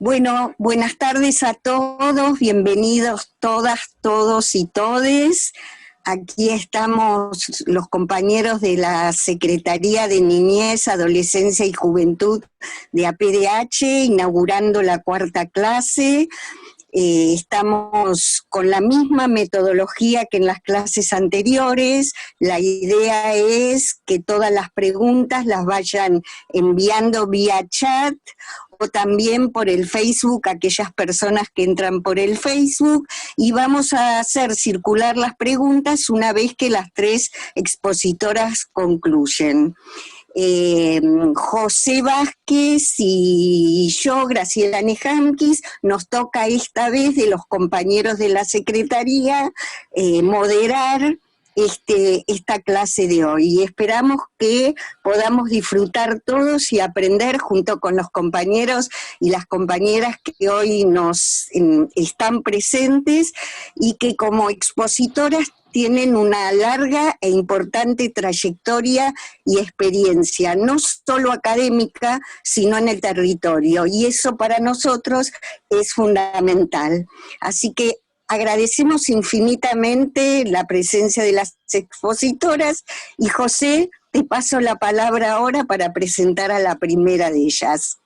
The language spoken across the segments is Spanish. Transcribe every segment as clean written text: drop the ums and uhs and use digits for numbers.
Bueno, buenas tardes a todos, bienvenidos todas, todos y todes. Aquí estamos los compañeros de la Secretaría de Niñez, Adolescencia y Juventud de APDH, inaugurando la 4ª clase. Estamos con la misma metodología que en las clases anteriores. La idea es que todas las preguntas las vayan enviando vía chat o también por el Facebook, aquellas personas que entran por el Facebook, y vamos a hacer circular las preguntas una vez que las 3 expositoras concluyen. José Vázquez y yo, Graciela Nejamquis, nos toca esta vez de los compañeros de la Secretaría moderar esta clase de hoy, y esperamos que podamos disfrutar todos y aprender junto con los compañeros y las compañeras que hoy nos están presentes y que como expositoras tienen una larga e importante trayectoria y experiencia, no solo académica, sino en el territorio, y eso para nosotros es fundamental. Así que agradecemos infinitamente la presencia de las expositoras, y José, te paso la palabra ahora para presentar a la primera de ellas.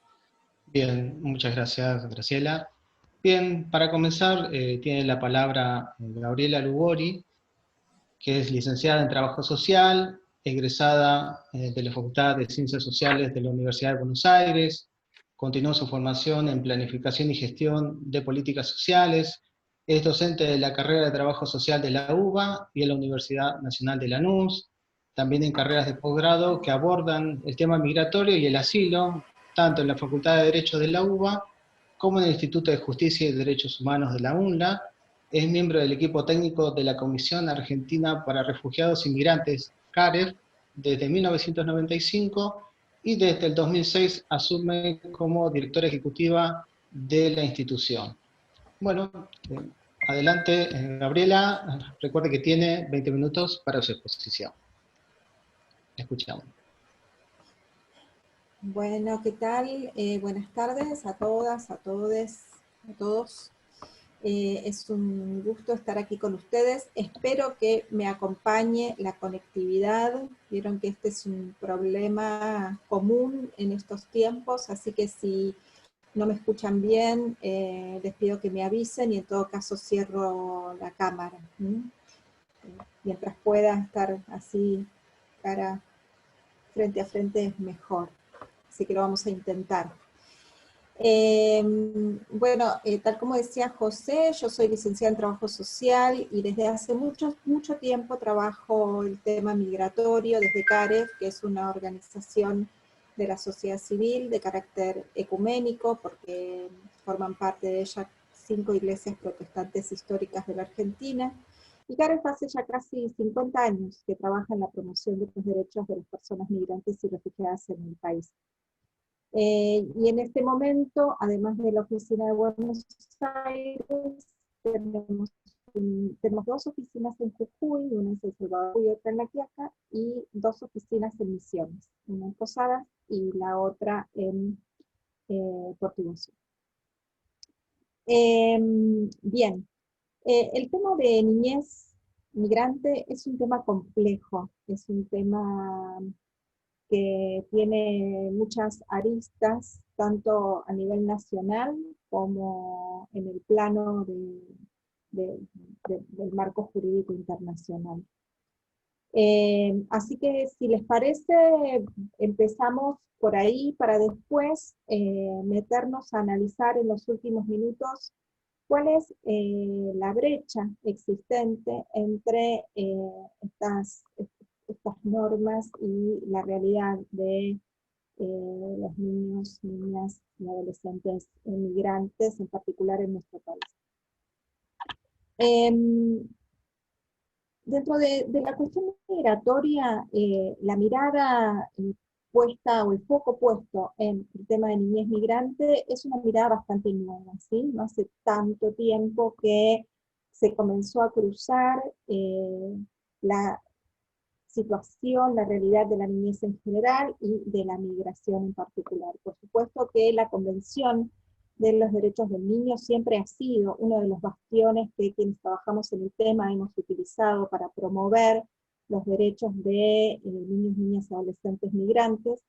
Bien, muchas gracias, Graciela. Bien, para comenzar, tiene la palabra Gabriela Lugori, que es licenciada en Trabajo Social, egresada de la Facultad de Ciencias Sociales de la Universidad de Buenos Aires, continuó su formación en Planificación y Gestión de Políticas Sociales, es docente de la carrera de Trabajo Social de la UBA y en la Universidad Nacional de Lanús, también en carreras de posgrado que abordan el tema migratorio y el asilo, tanto en la Facultad de Derecho de la UBA como en el Instituto de Justicia y Derechos Humanos de la UNLA. Es miembro del equipo técnico de la Comisión Argentina para Refugiados y Migrantes, CAREF, desde 1995, y desde el 2006 asume como directora ejecutiva de la institución. Bueno, adelante, Gabriela. Recuerde que tiene 20 minutos para su exposición. Escuchamos. Bueno, ¿qué tal? Buenas tardes a todas, a todes, a todos. Es un gusto estar aquí con ustedes. Espero que me acompañe la conectividad. Vieron que este es un problema común en estos tiempos, así que si no me escuchan bien, les pido que me avisen y en todo caso cierro la cámara. Mientras pueda estar así, cara frente a frente, es mejor. Así que lo vamos a intentar. Tal como decía José, yo soy licenciada en Trabajo Social y desde hace mucho tiempo trabajo el tema migratorio desde CAREF, que es una organización de la sociedad civil de carácter ecuménico, porque forman parte de ella 5 iglesias protestantes históricas de la Argentina. Y CAREF hace ya casi 50 años que trabaja en la promoción de los derechos de las personas migrantes y refugiadas en el país. Y en este momento, además de la oficina de Buenos Aires, tenemos 2 oficinas en Jujuy, una en San Salvador y otra en La Quiaca, y 2 oficinas en Misiones, una en Posadas y la otra en Puerto Iguazú. Bien, el tema de niñez migrante es un tema complejo, es un tema que tiene muchas aristas, tanto a nivel nacional como en el plano del marco jurídico internacional. Así que si les parece, empezamos por ahí para después meternos a analizar en los últimos minutos cuál es la brecha existente entre estas normas y la realidad de los niños, niñas y adolescentes inmigrantes, en particular en nuestro país. Dentro de la cuestión migratoria, la mirada puesta o el foco puesto en el tema de niñez migrante es una mirada bastante nueva, ¿sí? No hace tanto tiempo que se comenzó a cruzar la situación, la realidad de la niñez en general y de la migración en particular. Por supuesto que la Convención de los derechos del niño siempre ha sido uno de los bastiones que quienes trabajamos en el tema hemos utilizado para promover los derechos de niños, niñas y adolescentes migrantes,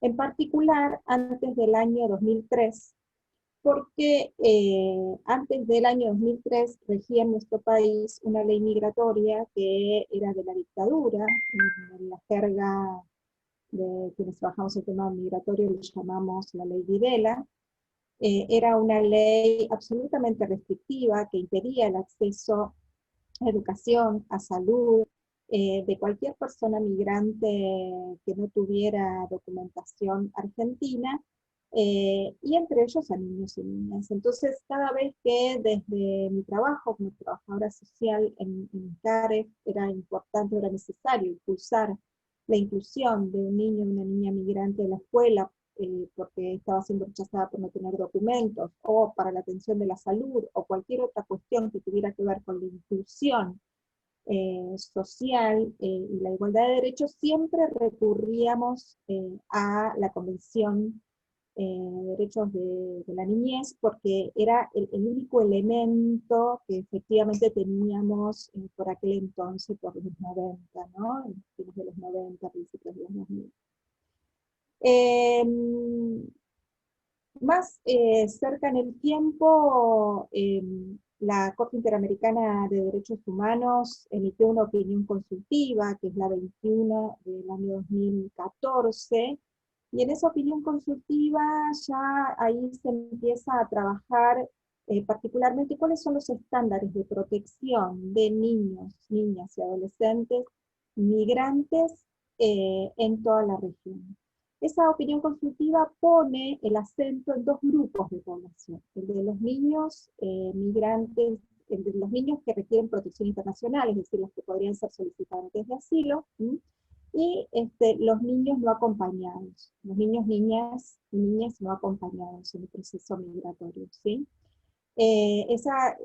en particular antes del año 2003, porque antes del año 2003 regía en nuestro país una ley migratoria que era de la dictadura, en la jerga de quienes trabajamos el tema migratorio lo llamamos la ley Videla. Era una ley absolutamente restrictiva que impedía el acceso a educación, a salud, de cualquier persona migrante que no tuviera documentación argentina, y entre ellos a niños y niñas. Entonces, cada vez que desde mi trabajo como trabajadora social en CAREF era importante, era necesario impulsar la inclusión de un niño o una niña migrante en la escuela, porque estaba siendo rechazada por no tener documentos, o para la atención de la salud, o cualquier otra cuestión que tuviera que ver con la inclusión social y la igualdad de derechos, siempre recurríamos a la Convención de Derechos de la Niñez, porque era el único elemento que efectivamente teníamos por aquel entonces, por los 90, ¿no? En fines de los 90, principios de los 2000. Más cerca en el tiempo, la Corte Interamericana de Derechos Humanos emitió una opinión consultiva, que es la 21 del año 2014, y en esa opinión consultiva ya ahí se empieza a trabajar particularmente cuáles son los estándares de protección de niños, niñas y adolescentes migrantes en toda la región. Esa opinión consultiva pone el acento en dos grupos de población, el de los niños migrantes, el de los niños que requieren protección internacional, es decir, los que podrían ser solicitantes de asilo, y los niños no acompañados, los niños, niñas y niñas no acompañados en el proceso migratorio, ¿sí? Esa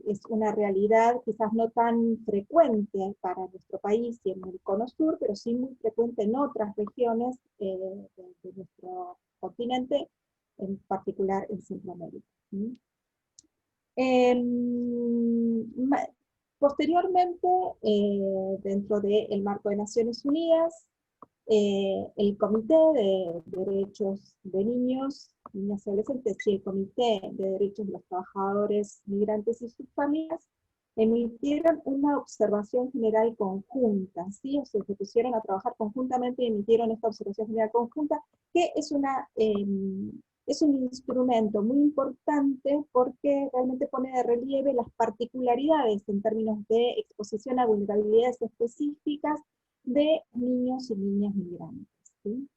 es una realidad quizás no tan frecuente para nuestro país y en el Cono Sur, pero sí muy frecuente en otras regiones de nuestro continente, en particular en Centroamérica. Posteriormente, dentro del marco de Naciones Unidas, el Comité de Derechos de Niños, Niñas y Adolescentes y el Comité de Derechos de los Trabajadores Migrantes y sus familias emitieron una observación general conjunta, ¿sí? O sea, se pusieron a trabajar conjuntamente y emitieron esta observación general conjunta, que es un instrumento muy importante porque realmente pone de relieve las particularidades en términos de exposición a vulnerabilidades específicas de niños y niñas migrantes, ¿sí?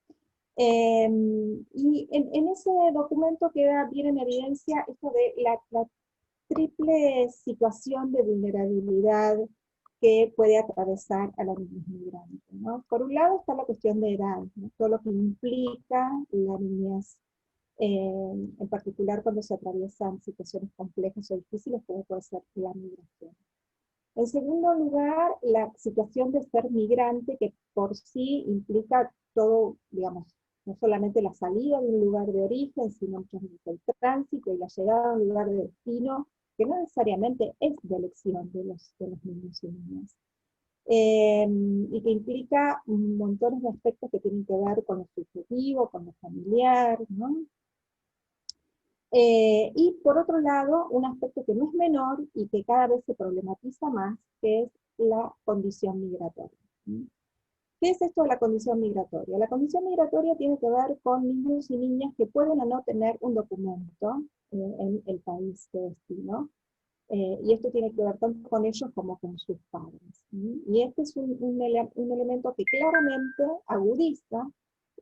Y en ese documento queda bien en evidencia esto de la triple situación de vulnerabilidad que puede atravesar a los niños migrantes, ¿no? Por un lado está la cuestión de edad, ¿no? Todo lo que implica la niñez, en particular cuando se atraviesan situaciones complejas o difíciles como puede ser la migración. En segundo lugar, la situación de ser migrante, que por sí implica todo, digamos, no solamente la salida de un lugar de origen, sino muchas veces el tránsito y la llegada a un lugar de destino, que no necesariamente es de elección de los niños y niñas. Y que implica montones de aspectos que tienen que ver con lo subjetivo, con lo familiar, ¿no? Y por otro lado, un aspecto que no es menor y que cada vez se problematiza más, que es la condición migratoria. ¿Qué es esto de la condición migratoria? La condición migratoria tiene que ver con niños y niñas que pueden o no tener un documento en el país de destino, y esto tiene que ver tanto con ellos como con sus padres. Y este es un elemento que claramente agudiza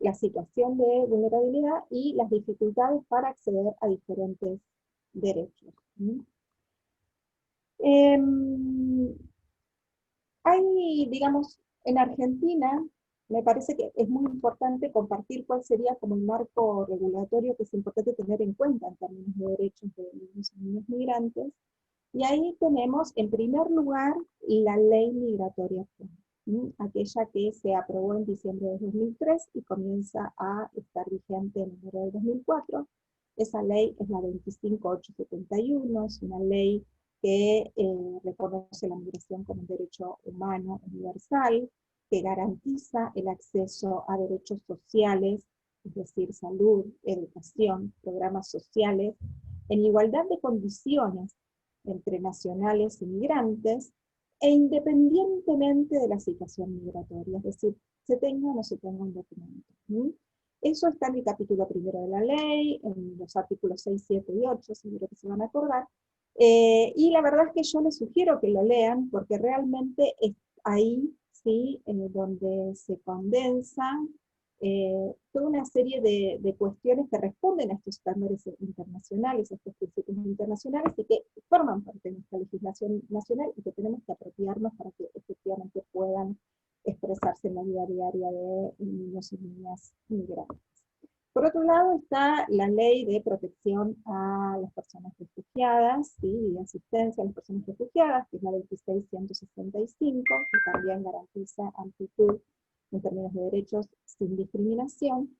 la situación de vulnerabilidad y las dificultades para acceder a diferentes derechos. Hay, digamos, en Argentina, me parece que es muy importante compartir cuál sería como el marco regulatorio que es importante tener en cuenta en términos de derechos de niños y niñas migrantes. Y ahí tenemos, en primer lugar, la ley migratoria actual, aquella que se aprobó en diciembre de 2003 y comienza a estar vigente en enero de 2004, Esa ley es la 25871, es una ley que reconoce la migración como un derecho humano universal, que garantiza el acceso a derechos sociales, es decir, salud, educación, programas sociales, en igualdad de condiciones entre nacionales y migrantes, e independientemente de la situación migratoria, es decir, se tenga o no se tenga un documento. Eso está en el capítulo primero de la ley, en los artículos 6, 7 y 8, seguro que se van a acordar. Y la verdad es que yo les sugiero que lo lean, porque realmente es ahí, ¿sí? Donde se condensan toda una serie de cuestiones que responden a estos estándares internacionales, a estos principios internacionales, y que forman parte de nuestra legislación nacional y que tenemos que apropiarnos para que efectivamente puedan expresarse en la vida diaria de niños y niñas migrantes. Por otro lado está la ley de protección a las personas refugiadas, ¿sí? Y de asistencia a las personas refugiadas, que es la 26165, que también garantiza amplitud en términos de derechos sin discriminación.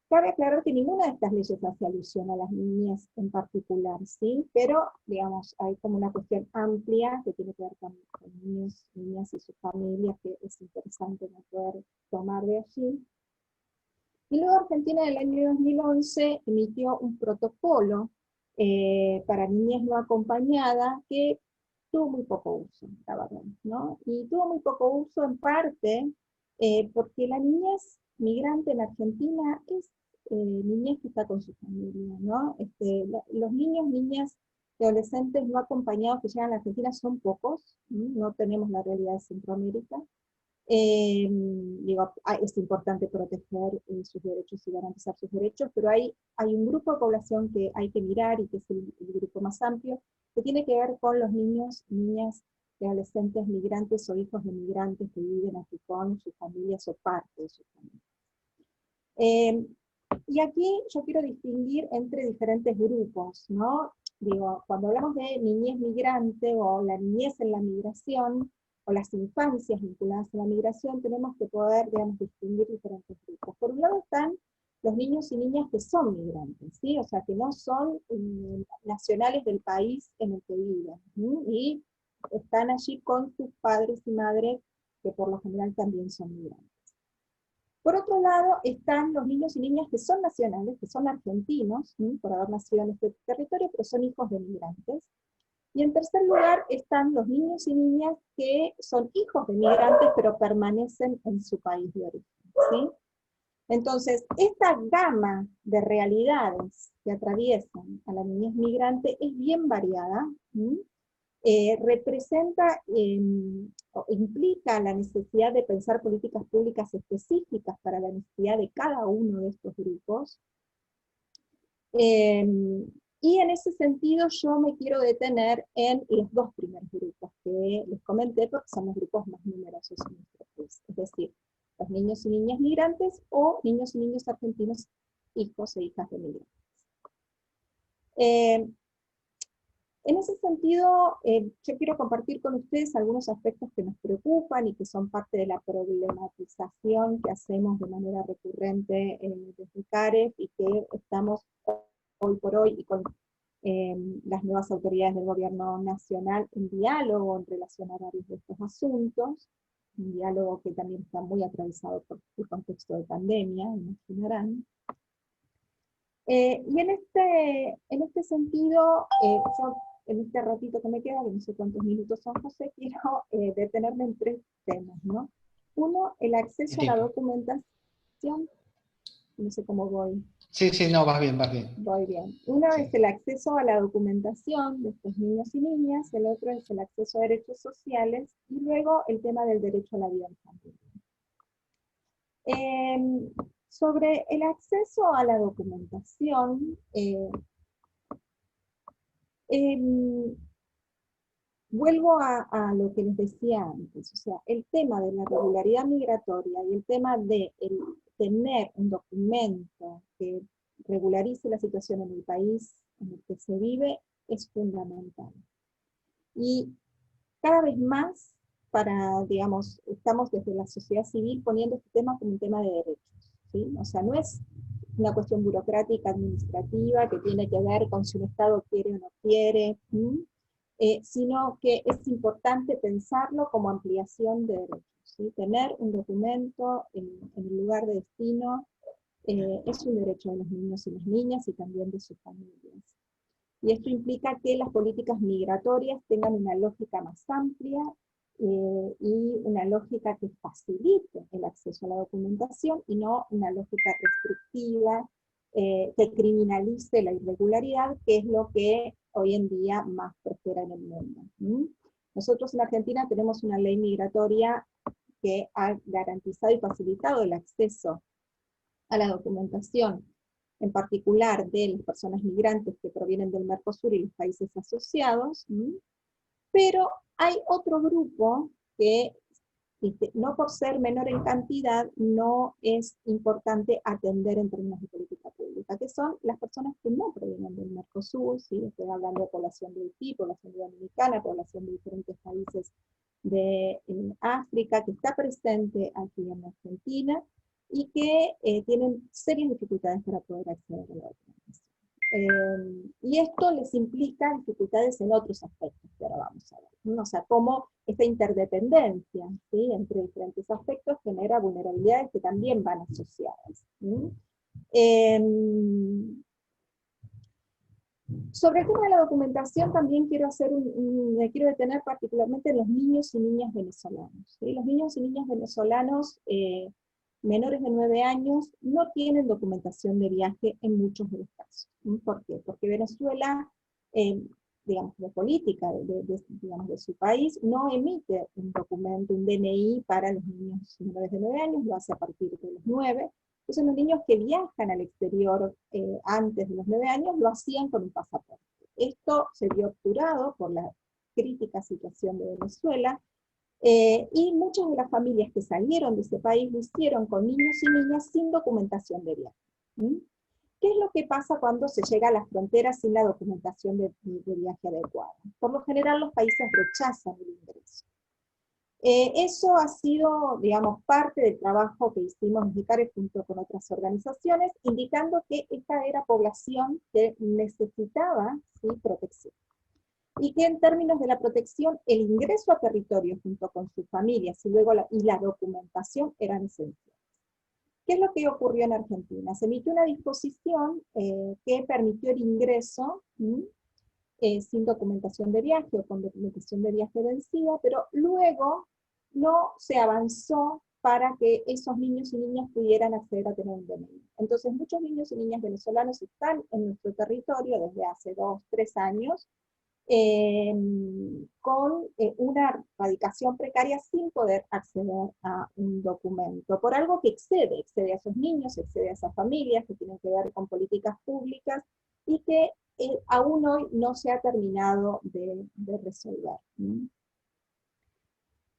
Cabe aclarar que ninguna de estas leyes hace alusión a las niñas en particular, ¿sí? Pero, digamos, hay como una cuestión amplia que tiene que ver con niños, niñas y sus familias, que es interesante no poder tomar de allí. Y luego Argentina en el año 2011 emitió un protocolo para niñez no acompañada que tuvo muy poco uso, la verdad, ¿no? Y tuvo muy poco uso en parte porque la niñez migrante en Argentina es niñez que está con su familia, ¿no? Los niños, niñas y adolescentes no acompañados que llegan a la Argentina son pocos, no tenemos la realidad de Centroamérica. Es importante proteger sus derechos y garantizar sus derechos, pero hay un grupo de población que hay que mirar y que es el grupo más amplio, que tiene que ver con los niños, niñas y adolescentes migrantes o hijos de migrantes que viven aquí con sus familias o parte de sus familias. Y aquí yo quiero distinguir entre diferentes grupos, ¿no? Cuando hablamos de niñez migrante o la niñez en la migración, o las infancias vinculadas a la migración, tenemos que poder, digamos, distinguir diferentes grupos. Por un lado están los niños y niñas que son migrantes, ¿sí? O sea, que no son nacionales del país en el que viven, ¿sí? Y están allí con sus padres y madres, que por lo general también son migrantes. Por otro lado, están los niños y niñas que son nacionales, que son argentinos, por haber nacido en este territorio, pero son hijos de migrantes. Y en tercer lugar están los niños y niñas que son hijos de migrantes, pero permanecen en su país de origen, ¿sí? Entonces, esta gama de realidades que atraviesan a la niñez migrante es bien variada, representa o implica la necesidad de pensar políticas públicas específicas para la necesidad de cada uno de estos grupos. Y en ese sentido yo me quiero detener en los dos primeros grupos que les comenté, porque son los grupos más numerosos en nuestro país, es decir, los niños y niñas migrantes o niños y niñas argentinos, hijos e hijas de migrantes. En ese sentido, yo quiero compartir con ustedes algunos aspectos que nos preocupan y que son parte de la problematización que hacemos de manera recurrente desde CAREF y que estamos hoy por hoy y con las nuevas autoridades del gobierno nacional en diálogo en relación a varios de estos asuntos, un diálogo que también está muy atravesado por el contexto de pandemia, imaginarán. Y en este sentido, yo en este ratito que me queda, que no sé cuántos minutos son, José, quiero detenerme en tres temas, ¿no? Uno, el acceso a la documentación, no sé cómo voy. Sí, sí, no, vas bien, vas bien. Voy bien. Uno Sí. es el acceso a la documentación de estos niños y niñas, el otro es el acceso a derechos sociales, y luego el tema del derecho a la vida infantil. Sobre el acceso a la documentación, vuelvo a lo que les decía antes, o sea, el tema de la regularidad migratoria y el tema de tener un documento que regularice la situación en el país en el que se vive es fundamental. Y cada vez más, estamos desde la sociedad civil poniendo este tema como un tema de derechos, ¿sí? O sea, no es una cuestión burocrática, administrativa, que tiene que ver con si un Estado quiere o no quiere, sino que es importante pensarlo como ampliación de derechos. ¿Sí? Tener un documento en el lugar de destino es un derecho de los niños y las niñas y también de sus familias. Y esto implica que las políticas migratorias tengan una lógica más amplia y una lógica que facilite el acceso a la documentación y no una lógica restrictiva que criminalice la irregularidad, que es lo que hoy en día más prospera en el mundo. Nosotros en Argentina tenemos una ley migratoria que ha garantizado y facilitado el acceso a la documentación, en particular de las personas migrantes que provienen del Mercosur y los países asociados, pero hay otro grupo que, no por ser menor en cantidad, no es importante atender en términos de política pública, que son las personas que no provienen del Mercosur, ¿sí? Estoy hablando de población de Haití, población dominicana, población de diferentes países de África, que está presente aquí en Argentina, y que tienen serias dificultades para poder acceder a la documentación. Y esto les implica dificultades en otros aspectos que ahora vamos a ver, ¿no? O sea, cómo esta interdependencia, ¿sí?, entre diferentes aspectos genera vulnerabilidades que también van asociadas. Sobre el tema de la documentación también me quiero detener particularmente en los niños y niñas venezolanos. ¿Sí? Los niños y niñas venezolanos menores de 9 años no tienen documentación de viaje en muchos de los casos. ¿Por qué? Porque Venezuela, digamos, de política digamos, de su país, no emite un documento, un DNI para los niños menores de 9 años, lo hace a partir de los 9. Entonces los niños que viajan al exterior antes de los 9 años lo hacían con un pasaporte. Esto se vio obturado por la crítica situación de Venezuela, y muchas de las familias que salieron de ese país lo hicieron con niños y niñas sin documentación de viaje. ¿Qué es lo que pasa cuando se llega a las fronteras sin la documentación de viaje adecuada? Por lo general los países rechazan el ingreso. Eso ha sido, digamos, parte del trabajo que hicimos en ICARE junto con otras organizaciones, indicando que esta era población que necesitaba, ¿sí?, protección. Y que en términos de la protección, el ingreso a territorio junto con sus familias y luego la documentación eran esenciales. ¿Qué es lo que ocurrió en Argentina? Se emitió una disposición que permitió el ingreso sin documentación de viaje o con documentación de viaje vencida, pero luego no se avanzó para que esos niños y niñas pudieran acceder a tener un DNI. Entonces muchos niños y niñas venezolanos están en nuestro territorio desde hace 2, 3 años, con una radicación precaria sin poder acceder a un documento, por algo que excede a esos niños, excede a esas familias, que tienen que ver con políticas públicas, y que aún hoy no se ha terminado de resolver.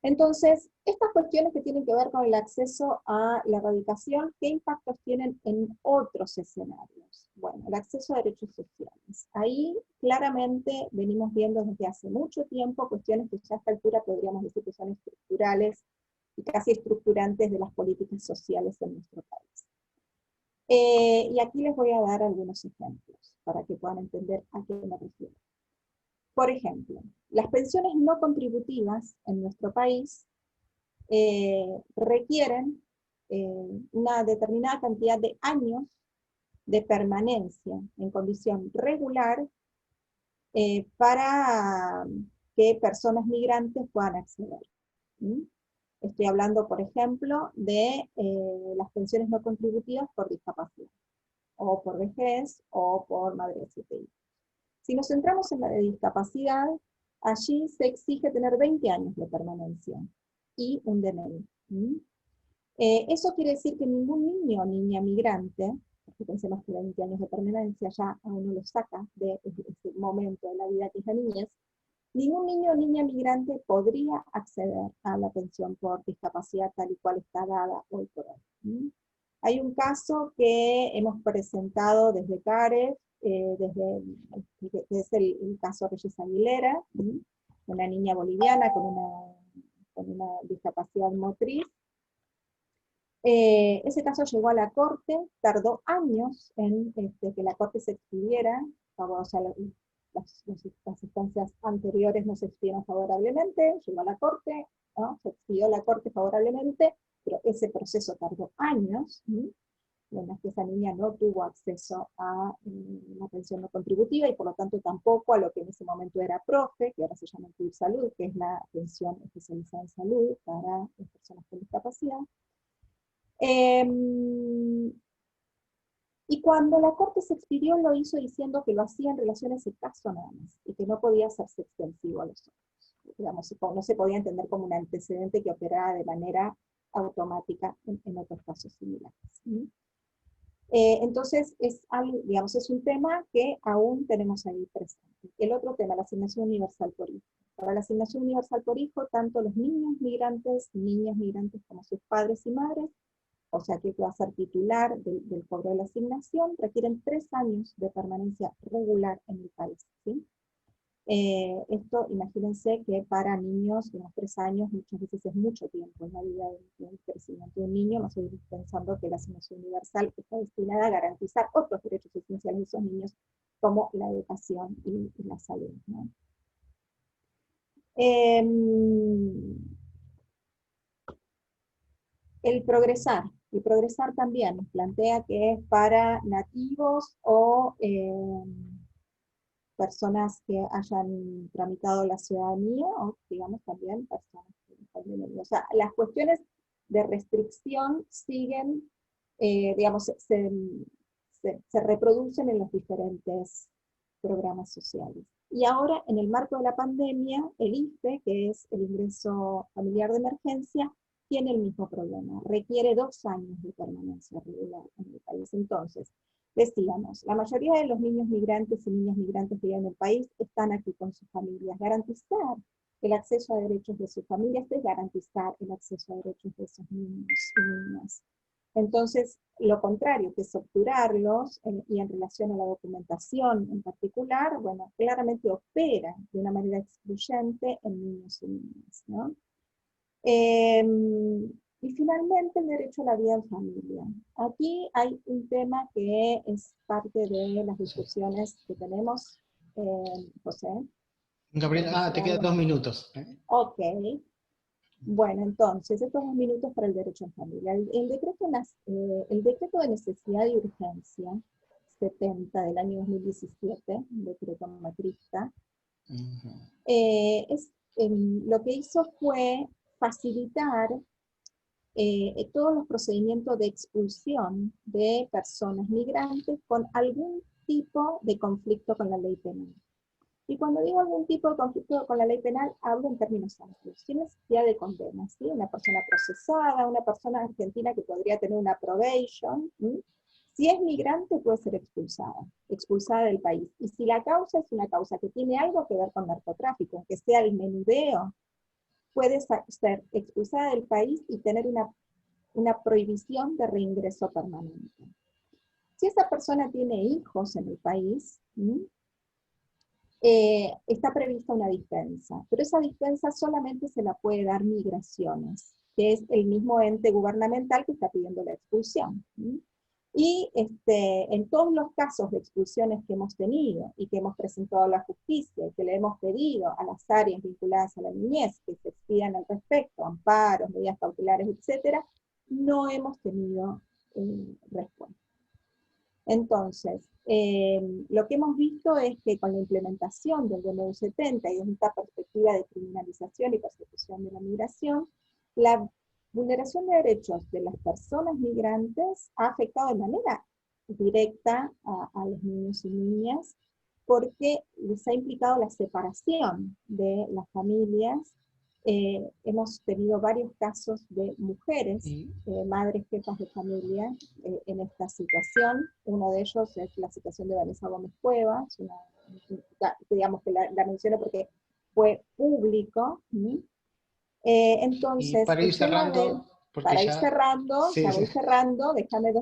Entonces, estas cuestiones que tienen que ver con el acceso a la radicación, ¿qué impactos tienen en otros escenarios? Bueno, el acceso a derechos sociales. Ahí claramente venimos viendo desde hace mucho tiempo cuestiones que ya a esta altura podríamos decir que son estructurales y casi estructurantes de las políticas sociales en nuestro país. Y aquí les voy a dar algunos ejemplos para que puedan entender a qué me refiero. Por ejemplo, las pensiones no contributivas en nuestro país requieren una determinada cantidad de años de permanencia en condición regular para que personas migrantes puedan acceder. Estoy hablando, por ejemplo, de las pensiones no contributivas por discapacidad, o por vejez, o por madre de 7 hijos. Si nos centramos en la de discapacidad, allí se exige tener 20 años de permanencia y un DNI. Eso quiere decir que ningún niño o niña migrante, porque pensemos que 20 años de permanencia ya a uno lo saca de ese momento de la vida que es la niñez, ningún niño o niña migrante podría acceder a la pensión por discapacidad tal y cual está dada hoy por hoy. Hay un caso que hemos presentado desde CAREF, es el caso Reyes Aguilera, una niña boliviana con una discapacidad motriz, Ese caso llegó a la Corte, tardó años en que la Corte se expidiera, o sea, las instancias anteriores no se expidieron favorablemente, llegó a la Corte, ¿no? Se expidió la Corte favorablemente, pero ese proceso tardó años, en las que esa niña no tuvo acceso a la pensión no contributiva y por lo tanto tampoco a lo que en ese momento era PROFE, que ahora se llama Incluir Salud, que es la pensión especializada en salud para las personas con discapacidad. Y cuando la Corte se expidió lo hizo diciendo que lo hacía en relación a ese caso nada más, y que no podía hacerse extensivo a los otros. Digamos, no se podía entender como un antecedente que operara de manera automática en otros casos similares. Entonces, digamos, es un tema que aún tenemos ahí presente. El otro tema, la asignación universal por hijo. Para la asignación universal por hijo, tanto los niños migrantes y niñas migrantes como sus padres y madres, o sea que va a ser titular del cobro de la asignación, requieren 3 años de permanencia regular en el país, ¿sí? Esto, imagínense que para niños, unos 3 años, muchas veces es mucho tiempo en la vida del crecimiento de un niño, más o menos pensando que la asignación universal está destinada a garantizar otros derechos esenciales de esos niños, como la educación y la salud, ¿no? El progresar también plantea que es para nativos o personas que hayan tramitado la ciudadanía, o digamos también personas que también, o sea, las cuestiones de restricción siguen, digamos, se reproducen en los diferentes programas sociales. Y ahora, en el marco de la pandemia, el IFE, que es el ingreso familiar de emergencia, tiene el mismo problema, requiere 2 años de permanencia regular en el país. Entonces, decíamos, la mayoría de los niños migrantes y niñas migrantes que viven en el país están aquí con sus familias. Garantizar el acceso a derechos de sus familias es garantizar el acceso a derechos de esos niños y niñas. Entonces, lo contrario, que es obturarlos, y en relación a la documentación en particular, bueno, claramente opera de una manera excluyente en niños y niñas, ¿no? Y finalmente el derecho a la vida en familia. Aquí hay un tema que es parte de las discusiones que tenemos, José. Gabriela, te quedan 2 minutos. Ok. Bueno, entonces, estos 2 minutos para el derecho en familia. El decreto de necesidad y urgencia 70 del año 2017, un decreto macrista, lo que hizo fue facilitar todos los procedimientos de expulsión de personas migrantes con algún tipo de conflicto con la ley penal. Y cuando digo algún tipo de conflicto con la ley penal, hablo en términos amplios, sin necesidad de condena, ¿sí? Una persona procesada, una persona argentina que podría tener una probation, ¿sí? Si es migrante puede ser expulsada del país. Y si la causa es una causa que tiene algo que ver con narcotráfico, aunque sea el menudeo, puede ser expulsada del país y tener una prohibición de reingreso permanente. Si esa persona tiene hijos en el país, está prevista una dispensa, pero esa dispensa solamente se la puede dar Migraciones, que es el mismo ente gubernamental que está pidiendo la expulsión. Y en todos los casos de expulsiones que hemos tenido y que hemos presentado a la justicia y que le hemos pedido a las áreas vinculadas a la niñez que se expidan al respecto, amparos, medidas cautelares, etc., no hemos tenido respuesta. Entonces, lo que hemos visto es que con la implementación del DNU 70 y desde esta perspectiva de criminalización y persecución de la migración, la vulneración de derechos de las personas migrantes ha afectado de manera directa a los niños y niñas, porque les ha implicado la separación de las familias. Hemos tenido varios casos de mujeres, madres jefas de familia, en esta situación. Uno de ellos es la situación de Vanessa Gómez Cuevas, digamos que la menciono porque fue público. Entonces, y para ir cerrando, sí, ya voy cerrando, déjame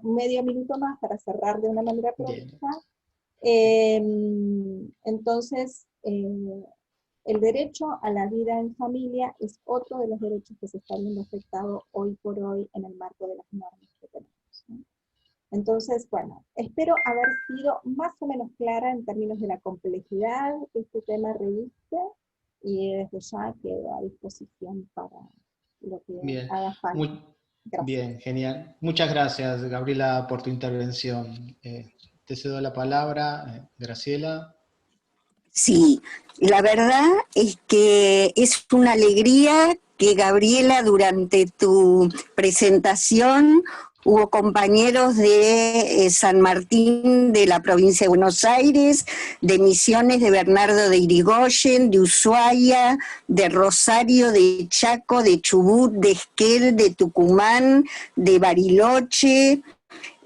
medio minuto más para cerrar de una manera prolija. Entonces, El derecho a la vida en familia es otro de los derechos que se está viendo afectado hoy por hoy en el marco de las normas que tenemos, ¿no? Entonces, bueno, espero haber sido más o menos clara en términos de la complejidad que este tema reviste, y desde ya quedo a disposición para lo que Bien, haga falta. Gracias. bien, genial. Muchas gracias, Gabriela, por tu intervención. Te cedo la palabra, Graciela. Sí, la verdad es que es una alegría que, Gabriela, durante tu presentación hubo compañeros de San Martín, de la provincia de Buenos Aires, de Misiones, de Bernardo de Irigoyen, de Ushuaia, de Rosario, de Chaco, de Chubut, de Esquel, de Tucumán, de Bariloche,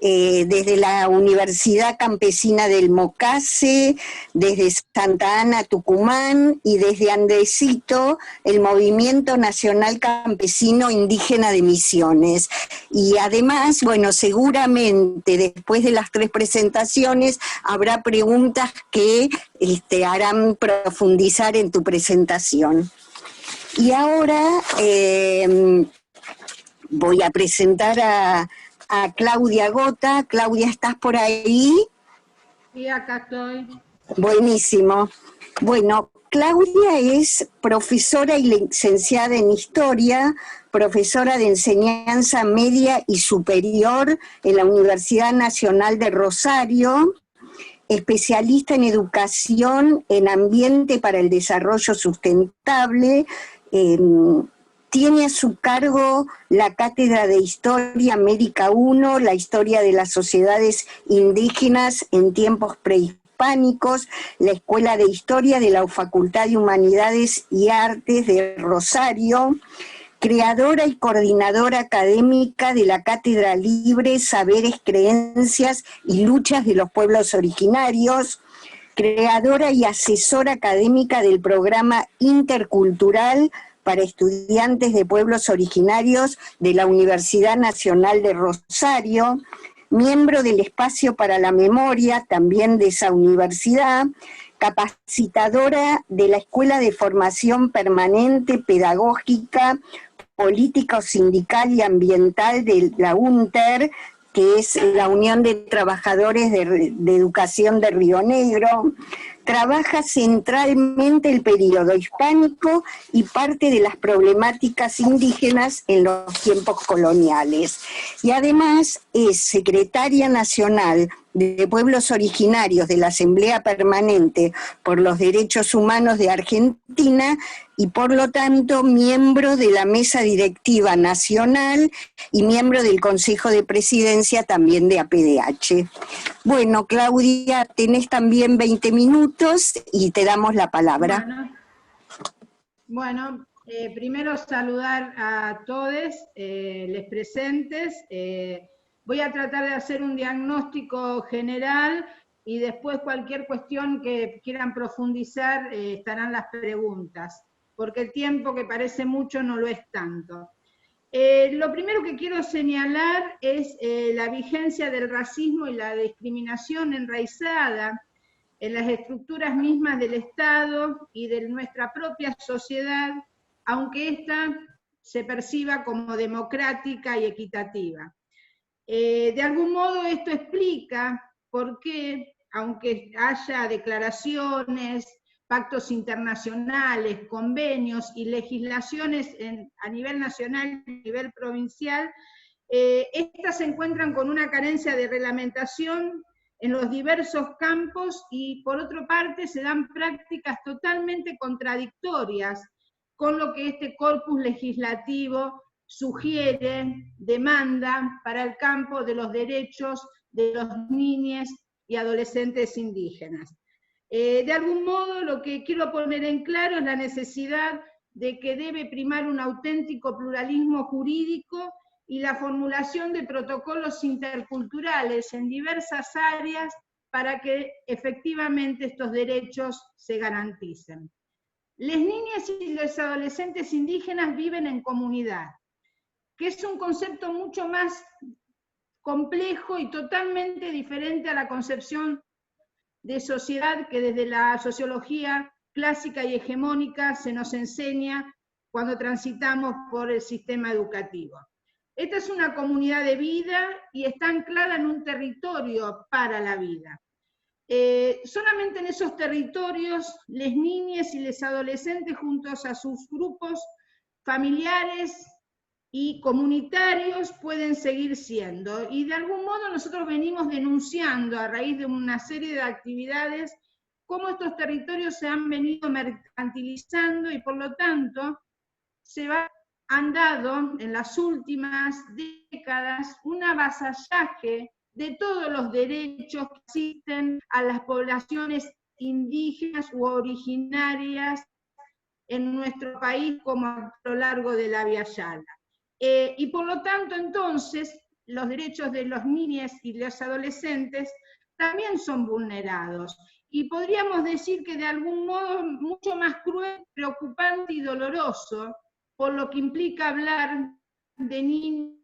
desde la Universidad Campesina del Mocase, desde Santa Ana, Tucumán, y desde Andresito, el Movimiento Nacional Campesino Indígena de Misiones. Y además, bueno, seguramente después de las 3 presentaciones habrá preguntas que harán profundizar en tu presentación. Y ahora voy a presentar a Claudia Gota. Claudia, ¿estás por ahí? Sí, acá estoy. Buenísimo. Bueno, Claudia es profesora y licenciada en Historia, profesora de enseñanza media y superior en la Universidad Nacional de Rosario, especialista en educación en ambiente para el desarrollo sustentable. Tiene a su cargo la Cátedra de Historia América I, la historia de las sociedades indígenas en tiempos prehispánicos, la Escuela de Historia de la Facultad de Humanidades y Artes de Rosario, creadora y coordinadora académica de la Cátedra Libre, Saberes, Creencias y Luchas de los Pueblos Originarios, creadora y asesora académica del programa intercultural para estudiantes de pueblos originarios de la Universidad Nacional de Rosario, miembro del Espacio para la Memoria, también de esa universidad, capacitadora de la Escuela de Formación Permanente Pedagógica, Política Sindical y Ambiental de la UNTER, que es la Unión de Trabajadores de Educación de Río Negro. Trabaja centralmente el periodo hispánico y parte de las problemáticas indígenas en los tiempos coloniales. Y además es secretaria nacional de Pueblos Originarios de la Asamblea Permanente por los Derechos Humanos de Argentina y por lo tanto miembro de la Mesa Directiva Nacional y miembro del Consejo de Presidencia también de APDH. Bueno, Claudia, tenés también 20 minutos y te damos la palabra. Bueno, primero saludar a todos los presentes. Voy a tratar de hacer un diagnóstico general y después cualquier cuestión que quieran profundizar estarán las preguntas, porque el tiempo, que parece mucho, no lo es tanto. Lo primero que quiero señalar es la vigencia del racismo y la discriminación enraizada en las estructuras mismas del Estado y de nuestra propia sociedad, aunque ésta se perciba como democrática y equitativa. De algún modo esto explica por qué, aunque haya declaraciones, pactos internacionales, convenios y legislaciones a nivel nacional y a nivel provincial, estas se encuentran con una carencia de reglamentación en los diversos campos y por otra parte se dan prácticas totalmente contradictorias con lo que este corpus legislativo sugiere, demanda para el campo de los derechos de los niños y adolescentes indígenas. De algún modo lo que quiero poner en claro es la necesidad de que debe primar un auténtico pluralismo jurídico y la formulación de protocolos interculturales en diversas áreas para que efectivamente estos derechos se garanticen. Las niñas y los adolescentes indígenas viven en comunidad, que es un concepto mucho más complejo y totalmente diferente a la concepción de sociedad que desde la sociología clásica y hegemónica se nos enseña cuando transitamos por el sistema educativo. Esta es una comunidad de vida y está anclada en un territorio para la vida. Solamente en esos territorios, las niñas y los adolescentes, juntos a sus grupos familiares y comunitarios, pueden seguir siendo. Y de algún modo nosotros venimos denunciando, a raíz de una serie de actividades, cómo estos territorios se han venido mercantilizando y por lo tanto han dado en las últimas décadas un avasallaje de todos los derechos que existen a las poblaciones indígenas u originarias en nuestro país, como a lo largo de la Via Yala. Y por lo tanto, entonces, los derechos de los niños y los adolescentes también son vulnerados. Y podríamos decir que de algún modo mucho más cruel, preocupante y doloroso, por lo que implica hablar de niños,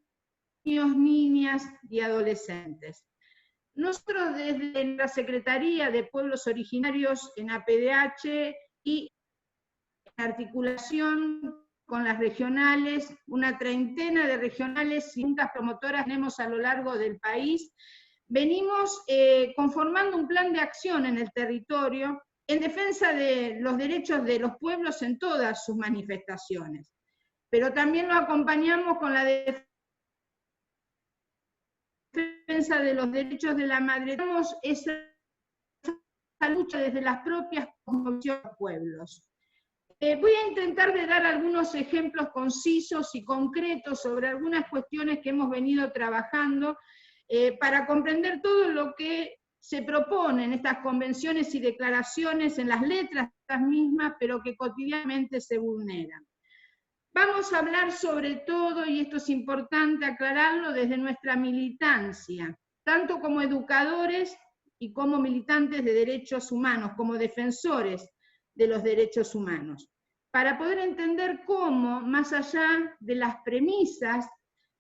niñas y adolescentes. Nosotros desde la Secretaría de Pueblos Originarios en APDH y en articulación con las regionales, una treintena de regionales y juntas promotoras tenemos a lo largo del país, venimos conformando un plan de acción en el territorio en defensa de los derechos de los pueblos en todas sus manifestaciones. Pero también lo acompañamos con la defensa de los derechos de la madre. Tenemos esa lucha desde las propias pueblos. Voy a intentar de dar algunos ejemplos concisos y concretos sobre algunas cuestiones que hemos venido trabajando para comprender todo lo que se propone en estas convenciones y declaraciones, en las letras mismas, pero que cotidianamente se vulneran. Vamos a hablar sobre todo, y esto es importante aclararlo, desde nuestra militancia, tanto como educadores y como militantes de derechos humanos, como defensores de los derechos humanos, para poder entender cómo, más allá de las premisas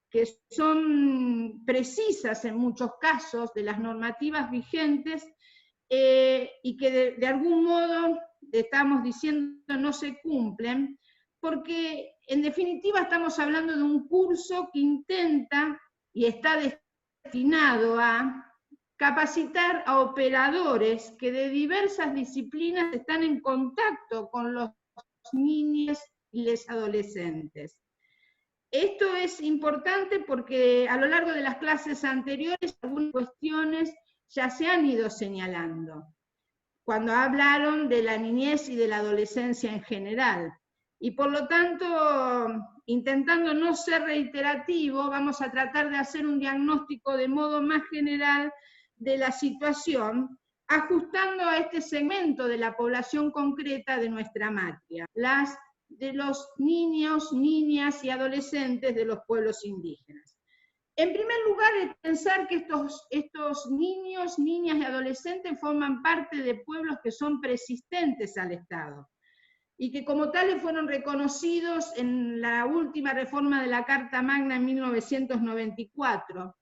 que son precisas en muchos casos de las normativas vigentes, y que de algún modo, estamos diciendo, no se cumplen, porque en definitiva estamos hablando de un curso que intenta y está destinado a capacitar a operadores que de diversas disciplinas están en contacto con los niños y los adolescentes. Esto es importante porque a lo largo de las clases anteriores algunas cuestiones ya se han ido señalando, cuando hablaron de la niñez y de la adolescencia en general. Y por lo tanto, intentando no ser reiterativo, vamos a tratar de hacer un diagnóstico de modo más general de la situación, ajustando a este segmento de la población concreta de nuestra matria, de los niños, niñas y adolescentes de los pueblos indígenas. En primer lugar, es pensar que estos niños, niñas y adolescentes forman parte de pueblos que son preexistentes al Estado, y que como tales fueron reconocidos en la última reforma de la Carta Magna en 1994,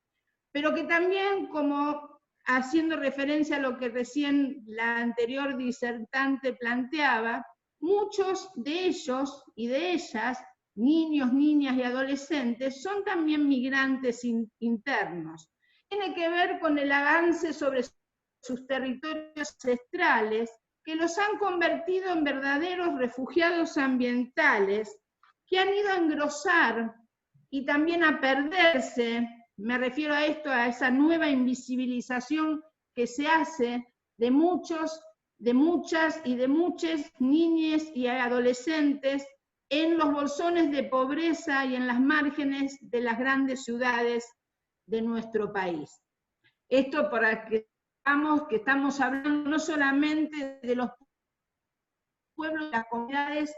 pero que también, como haciendo referencia a lo que recién la anterior disertante planteaba, muchos de ellos y de ellas, niños, niñas y adolescentes, son también migrantes internos. Tiene que ver con el avance sobre sus territorios ancestrales, que los han convertido en verdaderos refugiados ambientales, que han ido a engrosar y también a perderse. Me refiero a esto, a esa nueva invisibilización que se hace de muchos, de muchas y de muchas niñas y adolescentes en los bolsones de pobreza y en las márgenes de las grandes ciudades de nuestro país. Esto para que estamos hablando no solamente de los pueblos, de las comunidades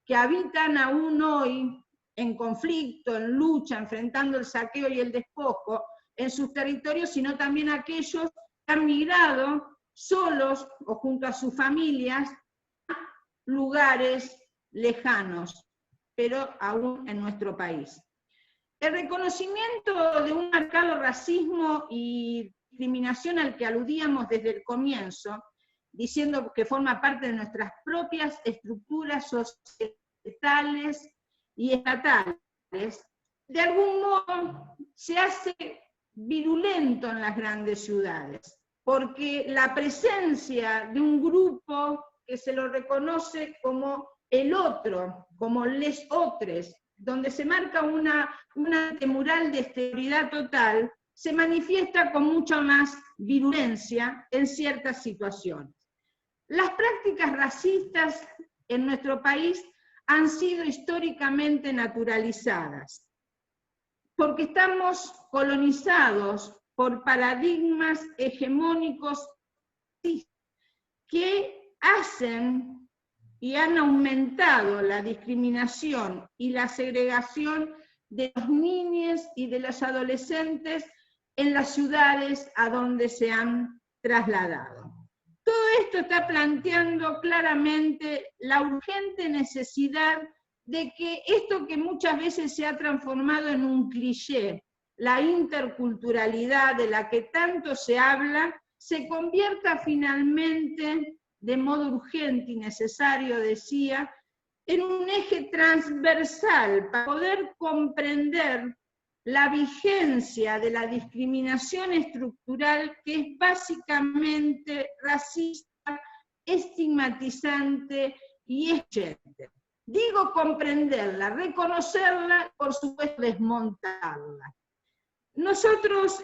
que habitan aún hoy en conflicto, en lucha, enfrentando el saqueo y el despojo en sus territorios, sino también aquellos que han migrado solos o junto a sus familias a lugares lejanos, pero aún en nuestro país. El reconocimiento de un marcado racismo y discriminación al que aludíamos desde el comienzo diciendo que forma parte de nuestras propias estructuras societales y estatales, de algún modo se hace virulento en las grandes ciudades, porque la presencia de un grupo que se lo reconoce como el otro, como les otres, donde se marca una mural de exterioridad total, se manifiesta con mucha más virulencia en ciertas situaciones. Las prácticas racistas en nuestro país han sido históricamente naturalizadas, porque estamos colonizados por paradigmas hegemónicos que hacen y han aumentado la discriminación y la segregación de los niños y de los adolescentes en las ciudades a donde se han trasladado. Todo esto está planteando claramente la urgente necesidad de que esto que muchas veces se ha transformado en un cliché, la interculturalidad de la que tanto se habla, se convierta finalmente, de modo urgente y necesario, decía, en un eje transversal para poder comprender la vigencia de la discriminación estructural que es básicamente racista, estigmatizante y excluyente. Digo comprenderla, reconocerla, por supuesto desmontarla. Nosotros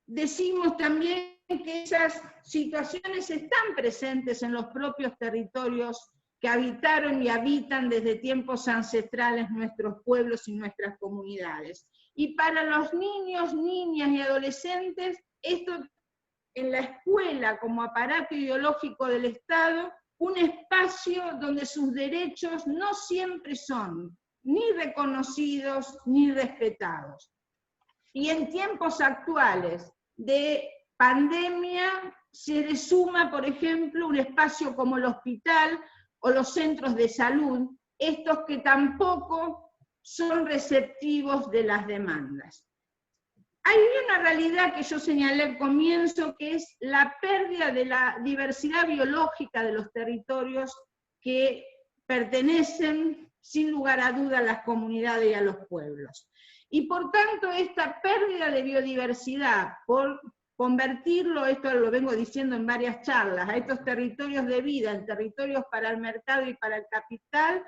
decimos también que esas situaciones están presentes en los propios territorios que habitaron y habitan desde tiempos ancestrales nuestros pueblos y nuestras comunidades. Y para los niños, niñas y adolescentes, esto en la escuela como aparato ideológico del Estado, un espacio donde sus derechos no siempre son ni reconocidos ni respetados. Y en tiempos actuales de pandemia se le suma, por ejemplo, un espacio como el hospital o los centros de salud, estos que tampoco son receptivos de las demandas. Hay una realidad que yo señalé al comienzo, que es la pérdida de la diversidad biológica de los territorios que pertenecen, sin lugar a duda, a las comunidades y a los pueblos. Y por tanto, esta pérdida de biodiversidad, por convertirlo, esto lo vengo diciendo en varias charlas, a estos territorios de vida, en territorios para el mercado y para el capital,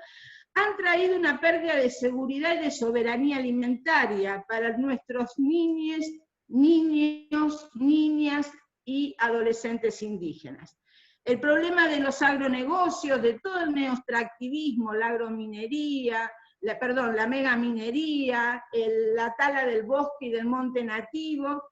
han traído una pérdida de seguridad y de soberanía alimentaria para nuestros niños, niñas y adolescentes indígenas. El problema de los agronegocios, de todo el neoextractivismo, la agrominería, la megaminería, la tala del bosque y del monte nativo,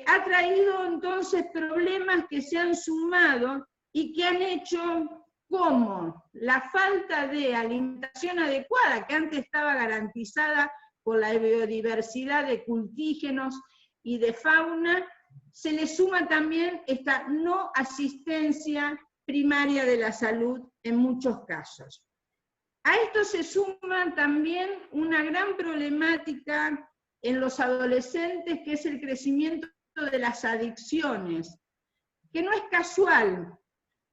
ha traído entonces problemas que se han sumado y que han hecho como la falta de alimentación adecuada, que antes estaba garantizada por la biodiversidad de cultígenos y de fauna, se le suma también esta no asistencia primaria de la salud en muchos casos. A esto se suma también una gran problemática en los adolescentes, que es el crecimiento de las adicciones, que no es casual.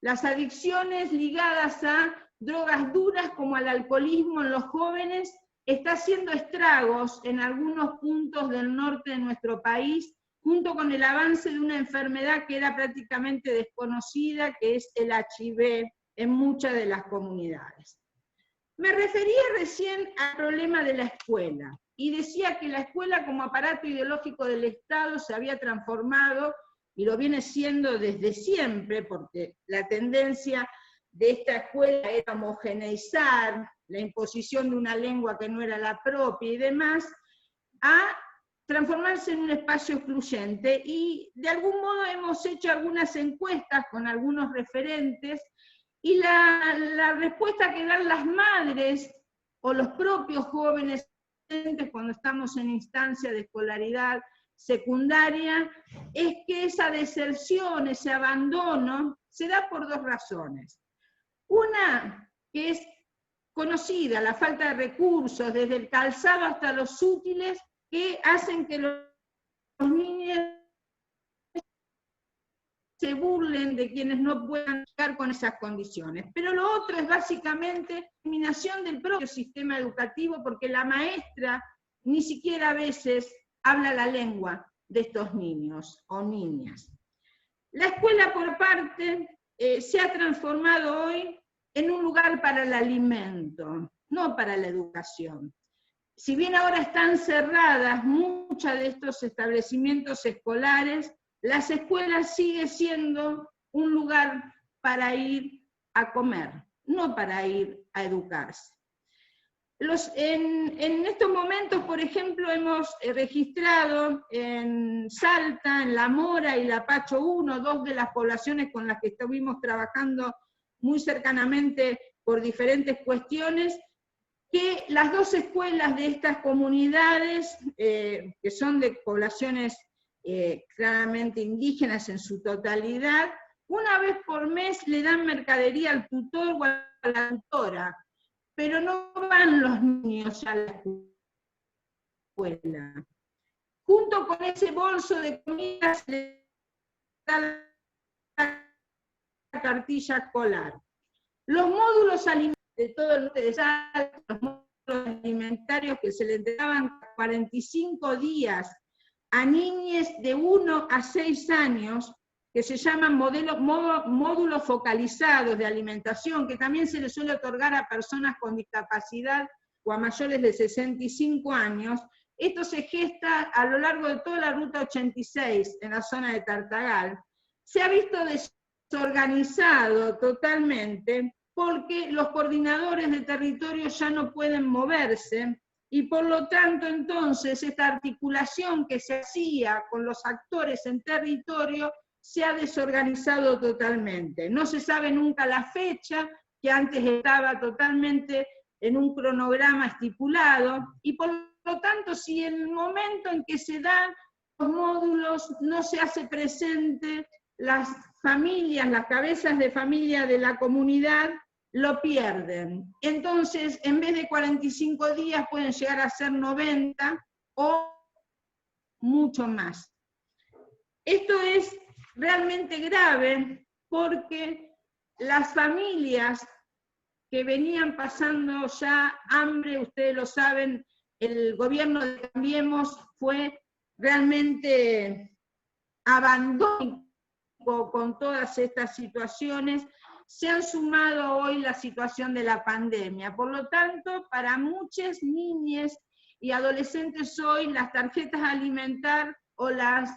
Las adicciones ligadas a drogas duras como al alcoholismo en los jóvenes está haciendo estragos en algunos puntos del norte de nuestro país, junto con el avance de una enfermedad que era prácticamente desconocida, que es el HIV en muchas de las comunidades. Me refería recién al problema de la escuela, y decía que la escuela como aparato ideológico del Estado se había transformado, y lo viene siendo desde siempre, porque la tendencia de esta escuela era homogeneizar, la imposición de una lengua que no era la propia y demás, a transformarse en un espacio excluyente, y de algún modo hemos hecho algunas encuestas con algunos referentes, y la respuesta que dan las madres o los propios jóvenes cuando estamos en instancia de escolaridad secundaria, es que esa deserción, ese abandono, se da por dos razones. Una, que es conocida, la falta de recursos, desde el calzado hasta los útiles, que hacen que los niños se burlen de quienes no puedan llegar con esas condiciones. Pero lo otro es básicamente discriminación del propio sistema educativo, porque la maestra ni siquiera a veces habla la lengua de estos niños o niñas. La escuela, por parte, se ha transformado hoy en un lugar para el alimento, no para la educación. Si bien ahora están cerradas muchos de estos establecimientos escolares, las escuelas siguen siendo un lugar para ir a comer, no para ir a educarse. En estos momentos, por ejemplo, hemos registrado en Salta, en La Mora y La Pacho 1, dos de las poblaciones con las que estuvimos trabajando muy cercanamente por diferentes cuestiones, que las dos escuelas de estas comunidades, que son de poblaciones claramente indígenas en su totalidad, una vez por mes le dan mercadería al tutor o a la tutora, pero no van los niños a la escuela. Junto con ese bolso de comida se le da la cartilla escolar. Los módulos alimentarios de todo el norte de Salta, los módulos alimentarios que se le entregaban 45 días a niñas de 1 a 6 años, que se llaman módulos focalizados de alimentación, que también se les suele otorgar a personas con discapacidad o a mayores de 65 años. Esto se gesta a lo largo de toda la ruta 86 en la zona de Tartagal. Se ha visto desorganizado totalmente porque los coordinadores de territorio ya no pueden moverse, y por lo tanto entonces esta articulación que se hacía con los actores en territorio se ha desorganizado totalmente. No se sabe nunca la fecha, que antes estaba totalmente en un cronograma estipulado, y por lo tanto si en el momento en que se dan los módulos no se hace presente, las familias, las cabezas de familia de la comunidad lo pierden. Entonces, en vez de 45 días pueden llegar a ser 90 o mucho más. Esto es realmente grave porque las familias que venían pasando ya hambre, ustedes lo saben, el gobierno de Cambiemos fue realmente abandónico con todas estas situaciones, se han sumado hoy la situación de la pandemia. Por lo tanto, para muchas niñas y adolescentes hoy, las tarjetas alimentar o las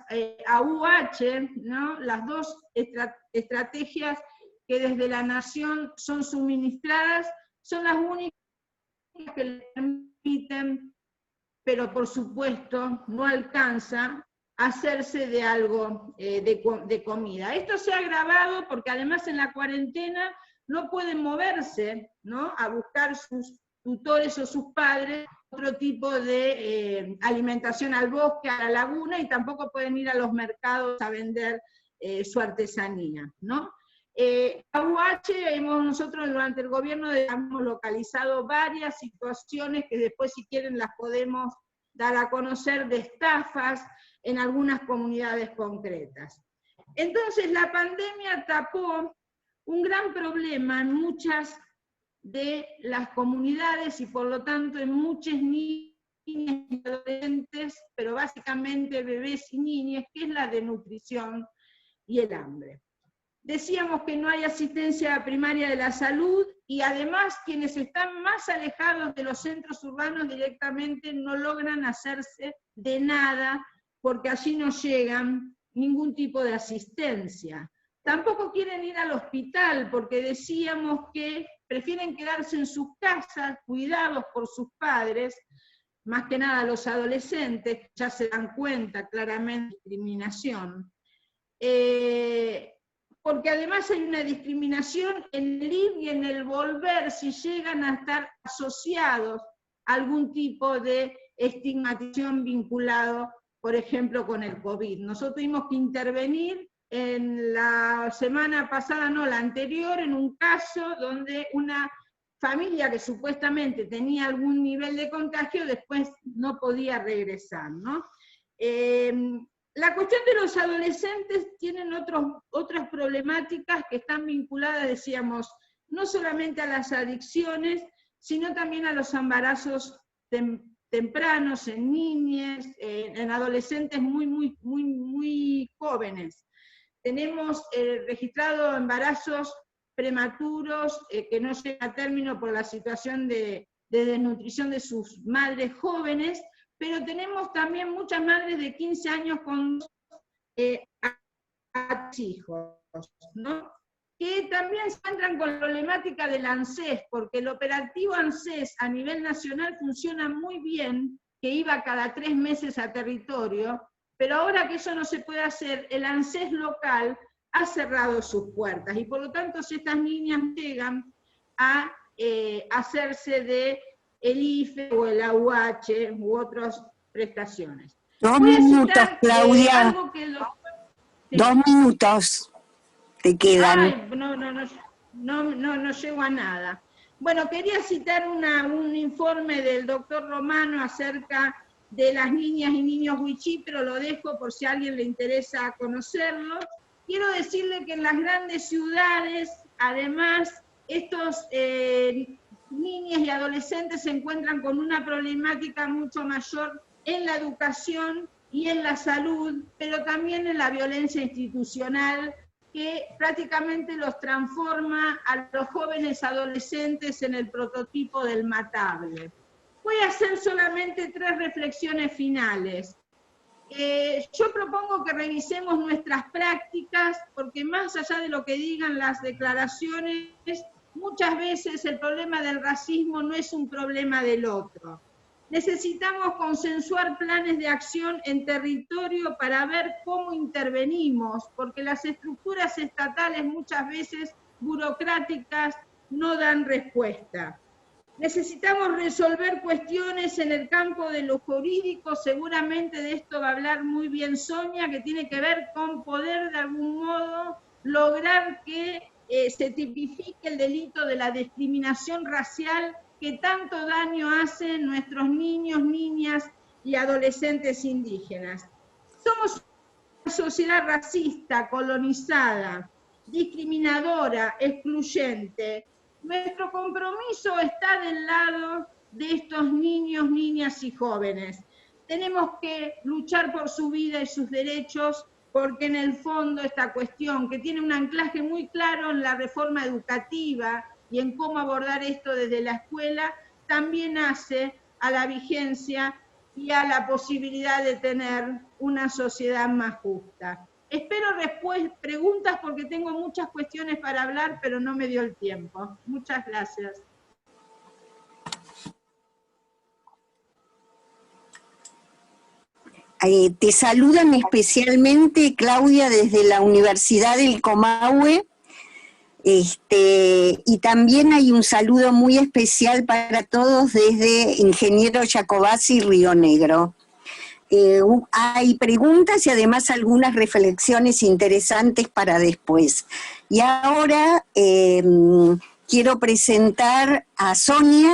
AUH, ¿no? Las dos estrategias que desde la Nación son suministradas, son las únicas que le permiten, pero por supuesto no alcanza hacerse de algo de comida. Esto se ha agravado porque además en la cuarentena no pueden moverse, ¿no?, a buscar sus tutores o sus padres otro tipo de alimentación al bosque, a la laguna, y tampoco pueden ir a los mercados a vender su artesanía, ¿no? AUH, nosotros durante el gobierno hemos localizado varias situaciones que después si quieren las podemos dar a conocer, de estafas en algunas comunidades concretas. Entonces la pandemia tapó un gran problema en muchas de las comunidades y por lo tanto en muchas niñas y adolescentes, pero básicamente bebés y niñas, que es la desnutrición y el hambre. Decíamos que no hay asistencia primaria de la salud y además quienes están más alejados de los centros urbanos directamente no logran hacerse de nada porque allí no llegan ningún tipo de asistencia. Tampoco quieren ir al hospital porque decíamos que prefieren quedarse en sus casas cuidados por sus padres, más que nada los adolescentes, ya se dan cuenta claramente de discriminación. Porque además hay una discriminación en el ir y en el volver si llegan a estar asociados a algún tipo de estigmatización vinculado, por ejemplo, con el COVID. Nosotros tuvimos que intervenir en la semana pasada, no, la anterior, en un caso donde una familia que supuestamente tenía algún nivel de contagio después no podía regresar, ¿no? La cuestión de los adolescentes tienen otras problemáticas que están vinculadas, decíamos, no solamente a las adicciones, sino también a los embarazos tempranos, en niñas, en adolescentes muy jóvenes. Tenemos registrado embarazos prematuros que no llegan a término por la situación de desnutrición de sus madres jóvenes, pero tenemos también muchas madres de 15 años con hijos, ¿no? Que también se encuentran con la problemática del ANSES, porque el operativo ANSES a nivel nacional funciona muy bien, que iba cada 3 meses a territorio, pero ahora que eso no se puede hacer, el ANSES local ha cerrado sus puertas, y por lo tanto si estas niñas llegan a hacerse de el IFE o el AUH u otras prestaciones. 2 minutos, Claudia. Algo que sí. 2 minutos te quedan. Ay, no llego a nada. Bueno, quería citar un informe del doctor Romano acerca de las niñas y niños wichí, pero lo dejo por si a alguien le interesa conocerlo. Quiero decirle que en las grandes ciudades, además, estos niñas y adolescentes se encuentran con una problemática mucho mayor en la educación y en la salud, pero también en la violencia institucional, que prácticamente los transforma a los jóvenes adolescentes en el prototipo del matable. Voy a hacer solamente 3 reflexiones finales. Yo propongo que revisemos nuestras prácticas, porque más allá de lo que digan las declaraciones, muchas veces el problema del racismo no es un problema del otro. Necesitamos consensuar planes de acción en territorio para ver cómo intervenimos, porque las estructuras estatales muchas veces burocráticas no dan respuesta. Necesitamos resolver cuestiones en el campo de lo jurídico, seguramente de esto va a hablar muy bien Sonia, que tiene que ver con poder de algún modo lograr que se tipifique el delito de la discriminación racial que tanto daño hacen nuestros niños, niñas y adolescentes indígenas. Somos una sociedad racista, colonizada, discriminadora, excluyente. Nuestro compromiso está del lado de estos niños, niñas y jóvenes. Tenemos que luchar por su vida y sus derechos, porque en el fondo esta cuestión, que tiene un anclaje muy claro en la reforma educativa y en cómo abordar esto desde la escuela, también hace a la vigencia y a la posibilidad de tener una sociedad más justa. Espero preguntas porque tengo muchas cuestiones para hablar, pero no me dio el tiempo. Muchas gracias. Te saludan especialmente, Claudia, desde la Universidad del Comahue, y también hay un saludo muy especial para todos desde Ingeniero Jacobacci, Río Negro. Hay preguntas y además algunas reflexiones interesantes para después. Y ahora quiero presentar a Sonia,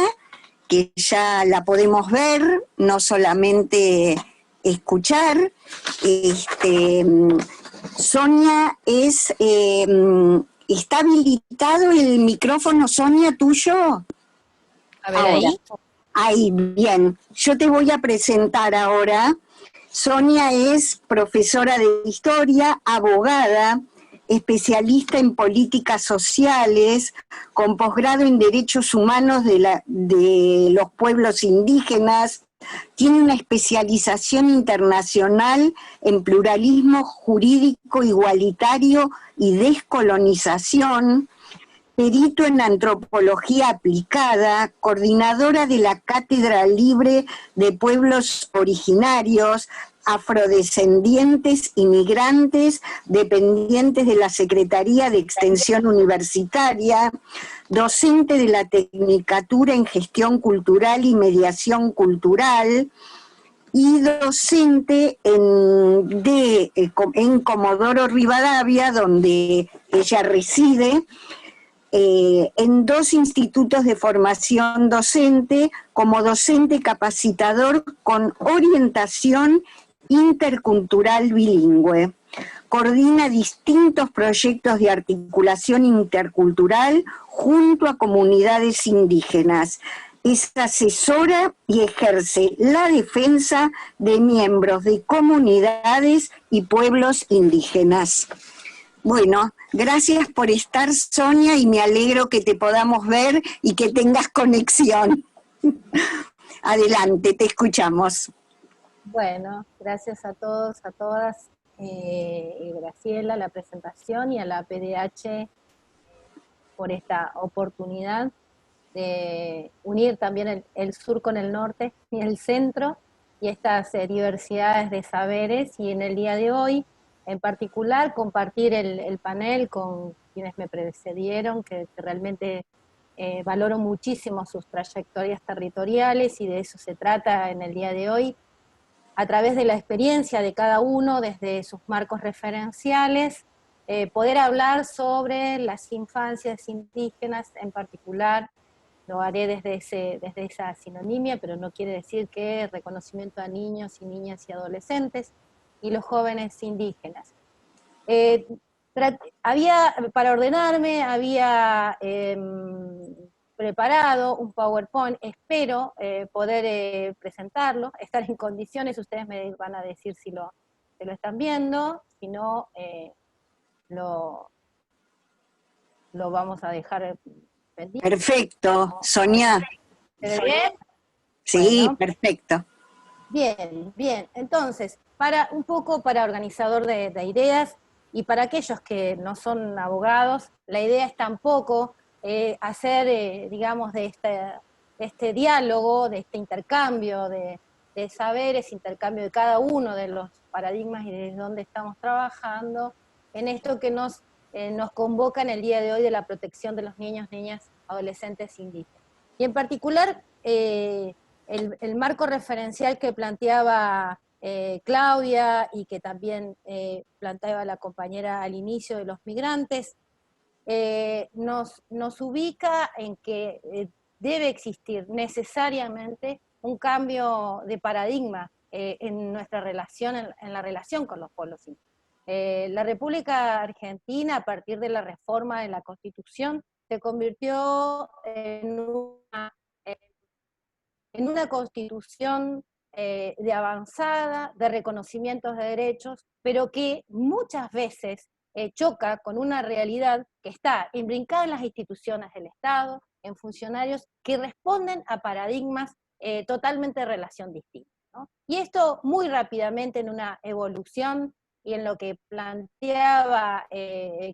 que ya la podemos ver, no solamente escuchar. Sonia es... ¿está habilitado el micrófono, Sonia, tuyo? A ver, ahora. Ahí, bien. Yo te voy a presentar ahora. Sonia es profesora de historia, abogada, especialista en políticas sociales, con posgrado en derechos humanos de los pueblos indígenas. Tiene una especialización internacional en pluralismo jurídico igualitario y descolonización, perito en antropología aplicada, coordinadora de la Cátedra Libre de Pueblos Originarios, afrodescendientes y migrantes, dependientes de la Secretaría de Extensión Universitaria, docente de la Tecnicatura en Gestión Cultural y Mediación Cultural, y docente en Comodoro Rivadavia, donde ella reside, en 2 institutos de formación docente, como docente capacitador con orientación intercultural bilingüe. Coordina distintos proyectos de articulación intercultural junto a comunidades indígenas. Es asesora y ejerce la defensa de miembros de comunidades y pueblos indígenas. Bueno, gracias por estar, Sonia, y me alegro que te podamos ver y que tengas conexión. Adelante, te escuchamos. Bueno, gracias a todos, a todas, y Graciela, la presentación, y a la PDH por esta oportunidad de unir también el sur con el norte y el centro, y estas diversidades de saberes, y en el día de hoy, en particular, compartir el panel con quienes me precedieron, que realmente valoro muchísimo sus trayectorias territoriales, y de eso se trata en el día de hoy, a través de la experiencia de cada uno, desde sus marcos referenciales, poder hablar sobre las infancias indígenas en particular. Lo haré desde esa sinonimia, pero no quiere decir que reconocimiento a niños y niñas y adolescentes y los jóvenes indígenas. Para ordenarme, había preparado un PowerPoint, espero poder presentarlo, estar en condiciones, ustedes me van a decir si lo están viendo, si no, lo vamos a dejar pendiente. Perfecto, Sonia. ¿Se ve bien? Sí, Bueno. Perfecto. Bien, bien. Entonces, un poco para organizador de ideas, y para aquellos que no son abogados, la idea es tampoco hacer, digamos, de este diálogo, de este intercambio de saberes, intercambio de cada uno de los paradigmas y de dónde estamos trabajando, en esto que nos convoca en el día de hoy de la protección de los niños, niñas, adolescentes indígenas. Y en particular, el marco referencial que planteaba Claudia, y que también planteaba la compañera al inicio, de los migrantes, nos ubica en que debe existir necesariamente un cambio de paradigma en nuestra relación, en la relación con los pueblos indígenas. La República Argentina, a partir de la reforma de la Constitución, se convirtió en una constitución de avanzada, de reconocimientos de derechos, pero que muchas veces choca con una realidad que está imbrincada en las instituciones del Estado, en funcionarios que responden a paradigmas totalmente de relación distinta, ¿no? Y esto muy rápidamente, en una evolución, y en lo que planteaba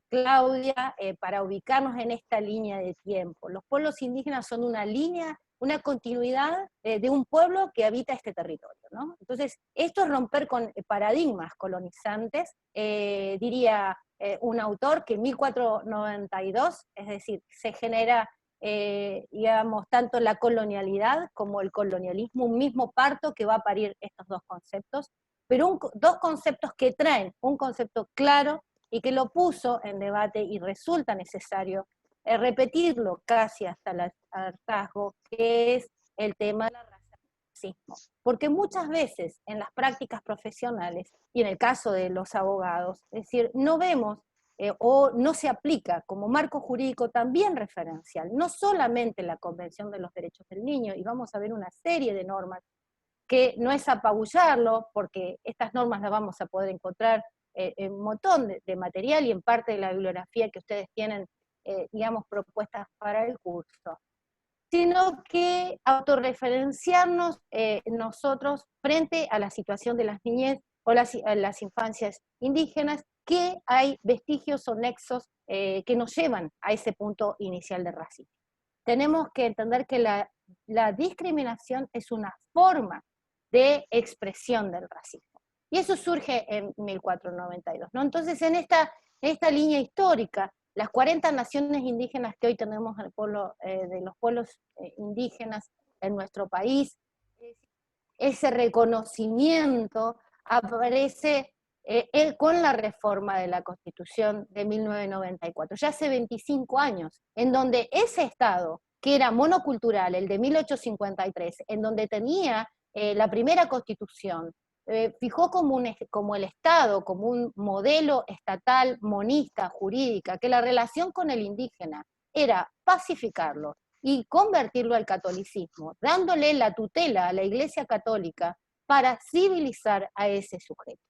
Claudia, para ubicarnos en esta línea de tiempo. Los pueblos indígenas son una línea, una continuidad de un pueblo que habita este territorio, ¿no? Entonces, esto es romper con paradigmas colonizantes, diría un autor que en 1492, es decir, se genera, digamos, tanto la colonialidad como el colonialismo, un mismo parto que va a parir estos dos conceptos, pero dos conceptos que traen un concepto claro y que lo puso en debate, y resulta necesario repetirlo casi hasta el hartazgo, que es el tema del racismo. Porque muchas veces en las prácticas profesionales, y en el caso de los abogados, es decir, no vemos o no se aplica como marco jurídico también referencial, no solamente la Convención de los Derechos del Niño, y vamos a ver una serie de normas que no es apabullarlo, porque estas normas las vamos a poder encontrar en un montón de material y en parte de la bibliografía que ustedes tienen, digamos, propuestas para el curso, sino que autorreferenciarnos nosotros frente a la situación de las niñez o las infancias indígenas, que hay vestigios o nexos que nos llevan a ese punto inicial de racismo. Tenemos que entender que la discriminación es una forma de expresión del racismo. Y eso surge en 1492, ¿no? Entonces, en esta línea histórica, las 40 naciones indígenas que hoy tenemos de los pueblos indígenas en nuestro país, ese reconocimiento aparece con la reforma de la Constitución de 1994, ya hace 25 años, en donde ese Estado, que era monocultural, el de 1853, en donde tenía la primera Constitución, fijó como el Estado, como un modelo estatal monista, jurídica, que la relación con el indígena era pacificarlo y convertirlo al catolicismo, dándole la tutela a la Iglesia Católica para civilizar a ese sujeto.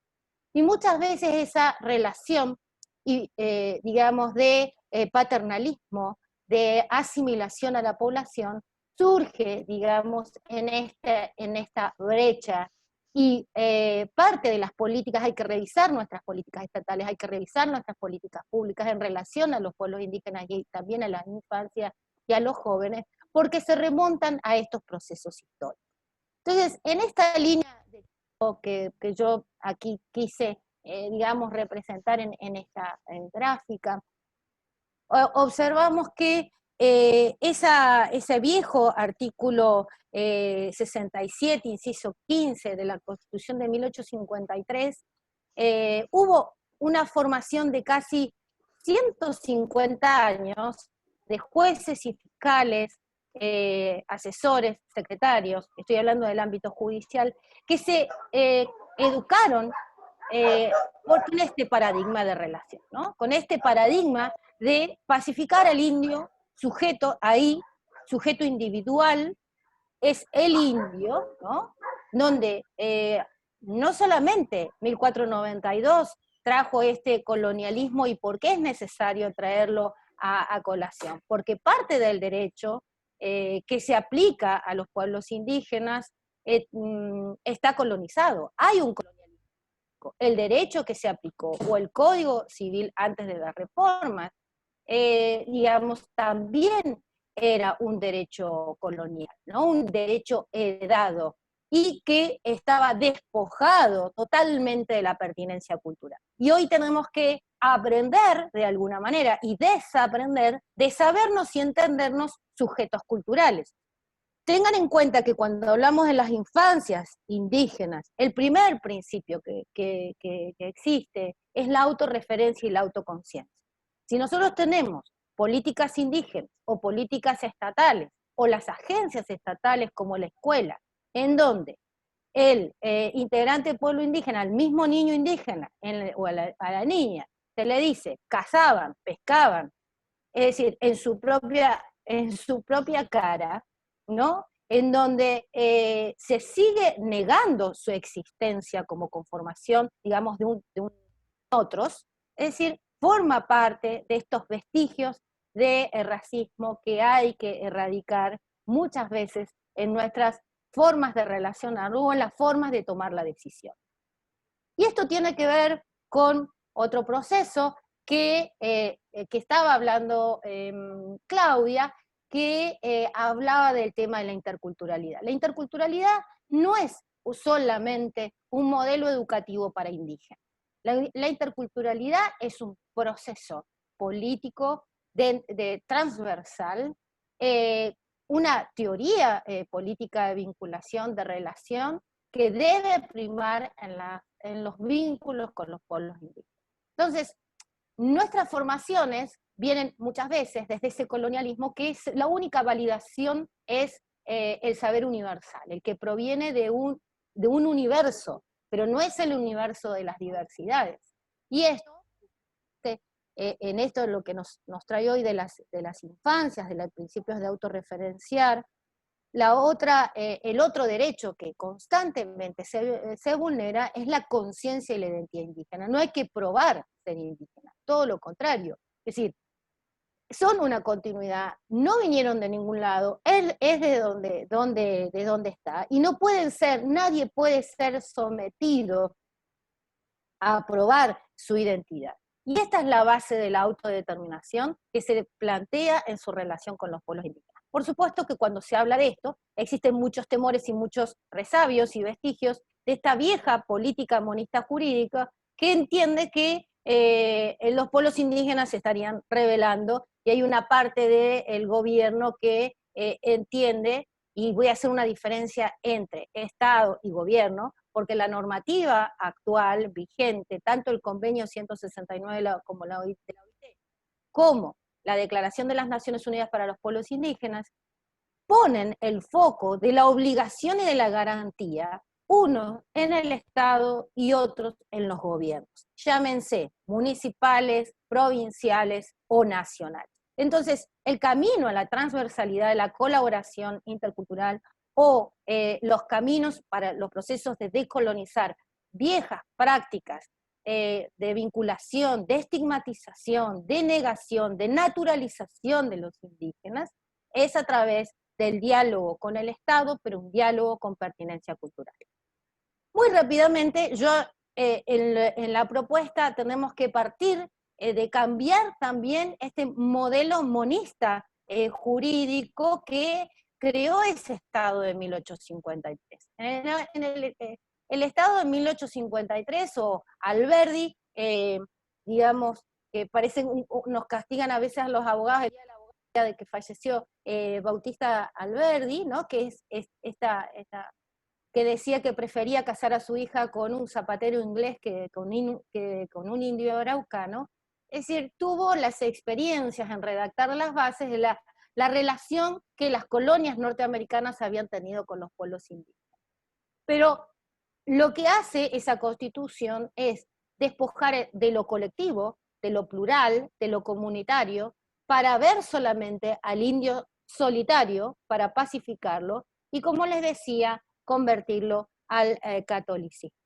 Y muchas veces esa relación, digamos, de paternalismo, de asimilación a la población, surge, digamos, en esta brecha. Y parte de las políticas, hay que revisar nuestras políticas estatales, hay que revisar nuestras políticas públicas en relación a los pueblos indígenas y también a la infancia y a los jóvenes, porque se remontan a estos procesos históricos. Entonces, en esta línea de que yo aquí quise, digamos, representar en esta gráfica, observamos que ese viejo artículo 67, inciso 15 de la Constitución de 1853, hubo una formación de casi 150 años de jueces y fiscales, asesores, secretarios, estoy hablando del ámbito judicial, que se educaron con este paradigma de relación, ¿no? Con este paradigma de pacificar al indio, sujeto ahí, sujeto individual, es el indio, ¿no? Donde no solamente 1492 trajo este colonialismo y por qué es necesario traerlo a colación, porque parte del derecho que se aplica a los pueblos indígenas está colonizado, hay un colonialismo. El derecho que se aplicó, o el Código Civil antes de las reformas, digamos, también era un derecho colonial, ¿no? Un derecho heredado, y que estaba despojado totalmente de la pertinencia cultural. Y hoy tenemos que aprender, de alguna manera, y desaprender de sabernos y entendernos sujetos culturales. Tengan en cuenta que cuando hablamos de las infancias indígenas, el primer principio que existe es la autorreferencia y la autoconciencia. Si nosotros tenemos políticas indígenas o políticas estatales, o las agencias estatales como la escuela, en donde el integrante del pueblo indígena, al mismo niño indígena o a la niña, se le dice, cazaban, pescaban, es decir, en su propia cara, ¿no? En donde se sigue negando su existencia como conformación, digamos, de otros, es decir, forma parte de estos vestigios de racismo que hay que erradicar muchas veces en nuestras formas de relacionar o en las formas de tomar la decisión. Y esto tiene que ver con otro proceso que estaba hablando Claudia, que hablaba del tema de la interculturalidad. La interculturalidad no es solamente un modelo educativo para indígenas. La interculturalidad es un proceso político transversal, una teoría política de vinculación, de relación, que debe primar en los vínculos con los pueblos indígenas. Entonces, nuestras formaciones vienen muchas veces desde ese colonialismo, que es la única validación es el saber universal, el que proviene de un universo, pero no es el universo de las diversidades. Y esto, en esto es lo que nos trae hoy de las infancias, de los principios de autorreferenciar. El otro derecho que constantemente se vulnera es la conciencia y la identidad indígena. No hay que probar ser indígena, todo lo contrario. Es decir, son una continuidad, no vinieron de ningún lado, él es de donde está, y no pueden ser, nadie puede ser sometido a probar su identidad. Y esta es la base de la autodeterminación que se plantea en su relación con los pueblos indígenas. Por supuesto que cuando se habla de esto, existen muchos temores y muchos resabios y vestigios de esta vieja política monista jurídica que entiende que los pueblos indígenas se estarían rebelando, y hay una parte del gobierno que entiende, y voy a hacer una diferencia entre Estado y gobierno, porque la normativa actual, vigente, tanto el convenio 169 como la OIT, como la Declaración de las Naciones Unidas para los Pueblos Indígenas, ponen el foco de la obligación y de la garantía unos en el Estado y otros en los gobiernos, llámense municipales, provinciales o nacionales. Entonces, el camino a la transversalidad de la colaboración intercultural o los caminos para los procesos de decolonizar viejas prácticas de vinculación, de estigmatización, de negación, de naturalización de los indígenas, es a través del diálogo con el Estado, pero un diálogo con pertinencia cultural. Muy rápidamente, en la propuesta tenemos que partir de cambiar también este modelo monista jurídico que creó ese Estado de 1853. El Estado de 1853, o Alberdi, digamos, que nos castigan a veces a los abogados, el día de la abogada de que falleció Bautista Alberdi, ¿no? Que es esta que decía que prefería casar a su hija con un zapatero inglés que con un indio araucano. Es decir, tuvo las experiencias en redactar las bases de la relación que las colonias norteamericanas habían tenido con los pueblos indígenas. Pero lo que hace esa Constitución es despojar de lo colectivo, de lo plural, de lo comunitario, para ver solamente al indio solitario, para pacificarlo, y como les decía, convertirlo al catolicismo.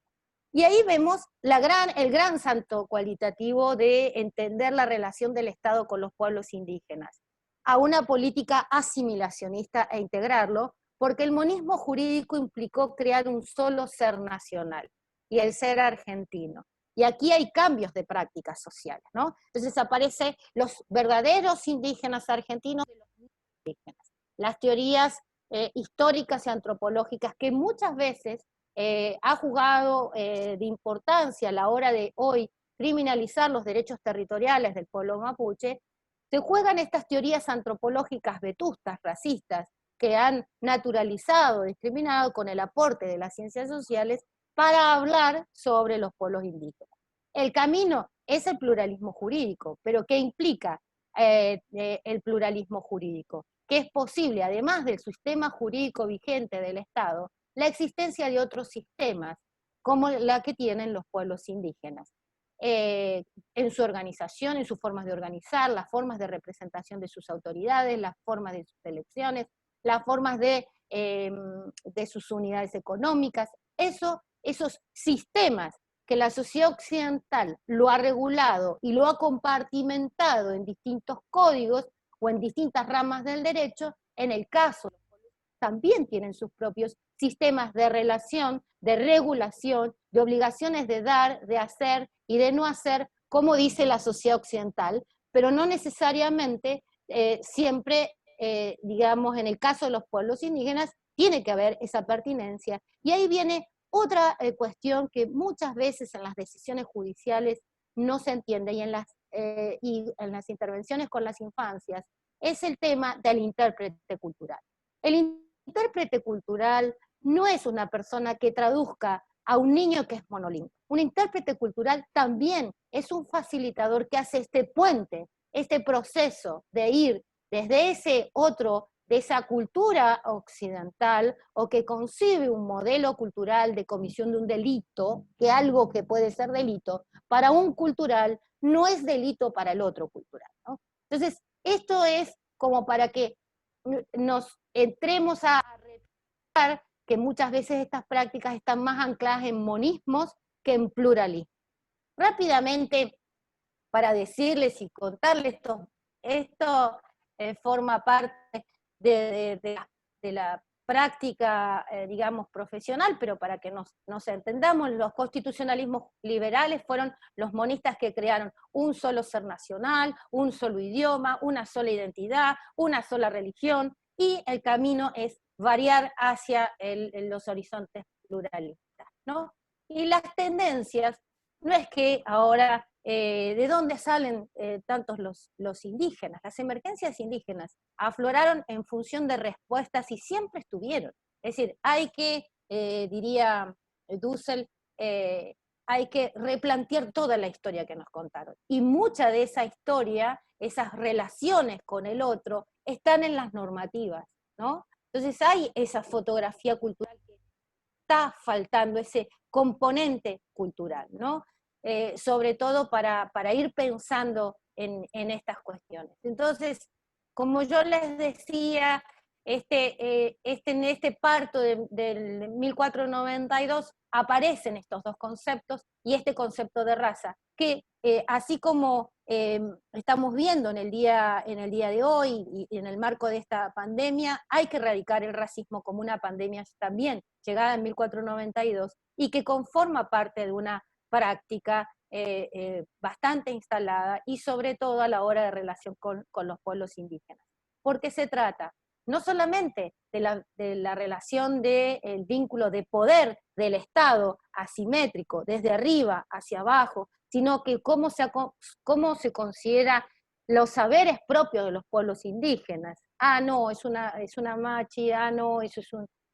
Y ahí vemos el gran salto cualitativo de entender la relación del Estado con los pueblos indígenas, a una política asimilacionista e integrarlo, porque el monismo jurídico implicó crear un solo ser nacional, y el ser argentino. Y aquí hay cambios de prácticas sociales, ¿no? Entonces aparecen los verdaderos indígenas argentinos de los indígenas. Las teorías históricas y antropológicas que muchas veces ha jugado de importancia a la hora de hoy criminalizar los derechos territoriales del pueblo mapuche, se juegan estas teorías antropológicas vetustas, racistas, que han naturalizado, discriminado con el aporte de las ciencias sociales para hablar sobre los pueblos indígenas. El camino es el pluralismo jurídico, pero ¿qué implica el pluralismo jurídico? Que es posible, además del sistema jurídico vigente del Estado, la existencia de otros sistemas, como la que tienen los pueblos indígenas, en su organización, en sus formas de organizar, las formas de representación de sus autoridades, las formas de sus elecciones, las formas de sus unidades económicas, esos sistemas que la sociedad occidental lo ha regulado y lo ha compartimentado en distintos códigos o en distintas ramas del derecho, en el caso también tienen sus propios sistemas de relación, de regulación, de obligaciones de dar, de hacer y de no hacer, como dice la sociedad occidental, pero no necesariamente siempre, digamos, en el caso de los pueblos indígenas, tiene que haber esa pertinencia. Y ahí viene otra cuestión que muchas veces en las decisiones judiciales no se entiende, y en las intervenciones con las infancias, es el tema del intérprete cultural. El intérprete cultural no es una persona que traduzca a un niño que es monolingüe. Un intérprete cultural también es un facilitador que hace este puente, este proceso de ir desde ese otro, de esa cultura occidental, o que concibe un modelo cultural de comisión de un delito, que algo que puede ser delito, para un cultural no es delito para el otro cultural, ¿no? Entonces, esto es como para que nos entremos a revisar que muchas veces estas prácticas están más ancladas en monismos que en pluralismo. Rápidamente, para decirles y contarles esto forma parte de la práctica, digamos, profesional, pero para que nos entendamos, los constitucionalismos liberales fueron los monistas que crearon un solo ser nacional, un solo idioma, una sola identidad, una sola religión, y el camino es variar hacia los horizontes pluralistas, ¿no? Y las tendencias, no es que ahora, ¿de dónde salen tantos los indígenas? Las emergencias indígenas afloraron en función de respuestas y siempre estuvieron. Es decir, hay que, diría Dussel, hay que replantear toda la historia que nos contaron. Y mucha de esa historia, esas relaciones con el otro, están en las normativas, ¿no? Entonces hay esa fotografía cultural que está faltando ese componente cultural, ¿no? Sobre todo para ir pensando en estas cuestiones. Entonces, como yo les decía, en este parto del 1492 aparecen estos dos conceptos y este concepto de raza, que así como estamos viendo en el día de hoy y en el marco de esta pandemia, hay que erradicar el racismo como una pandemia también llegada en 1492 y que conforma parte de una práctica bastante instalada y sobre todo a la hora de relación con los pueblos indígenas. Porque se trata no solamente de la relación del vínculo de poder del Estado asimétrico, desde arriba hacia abajo, sino que cómo se considera los saberes propios de los pueblos indígenas. Ah, no, es una machi, ah, no, eso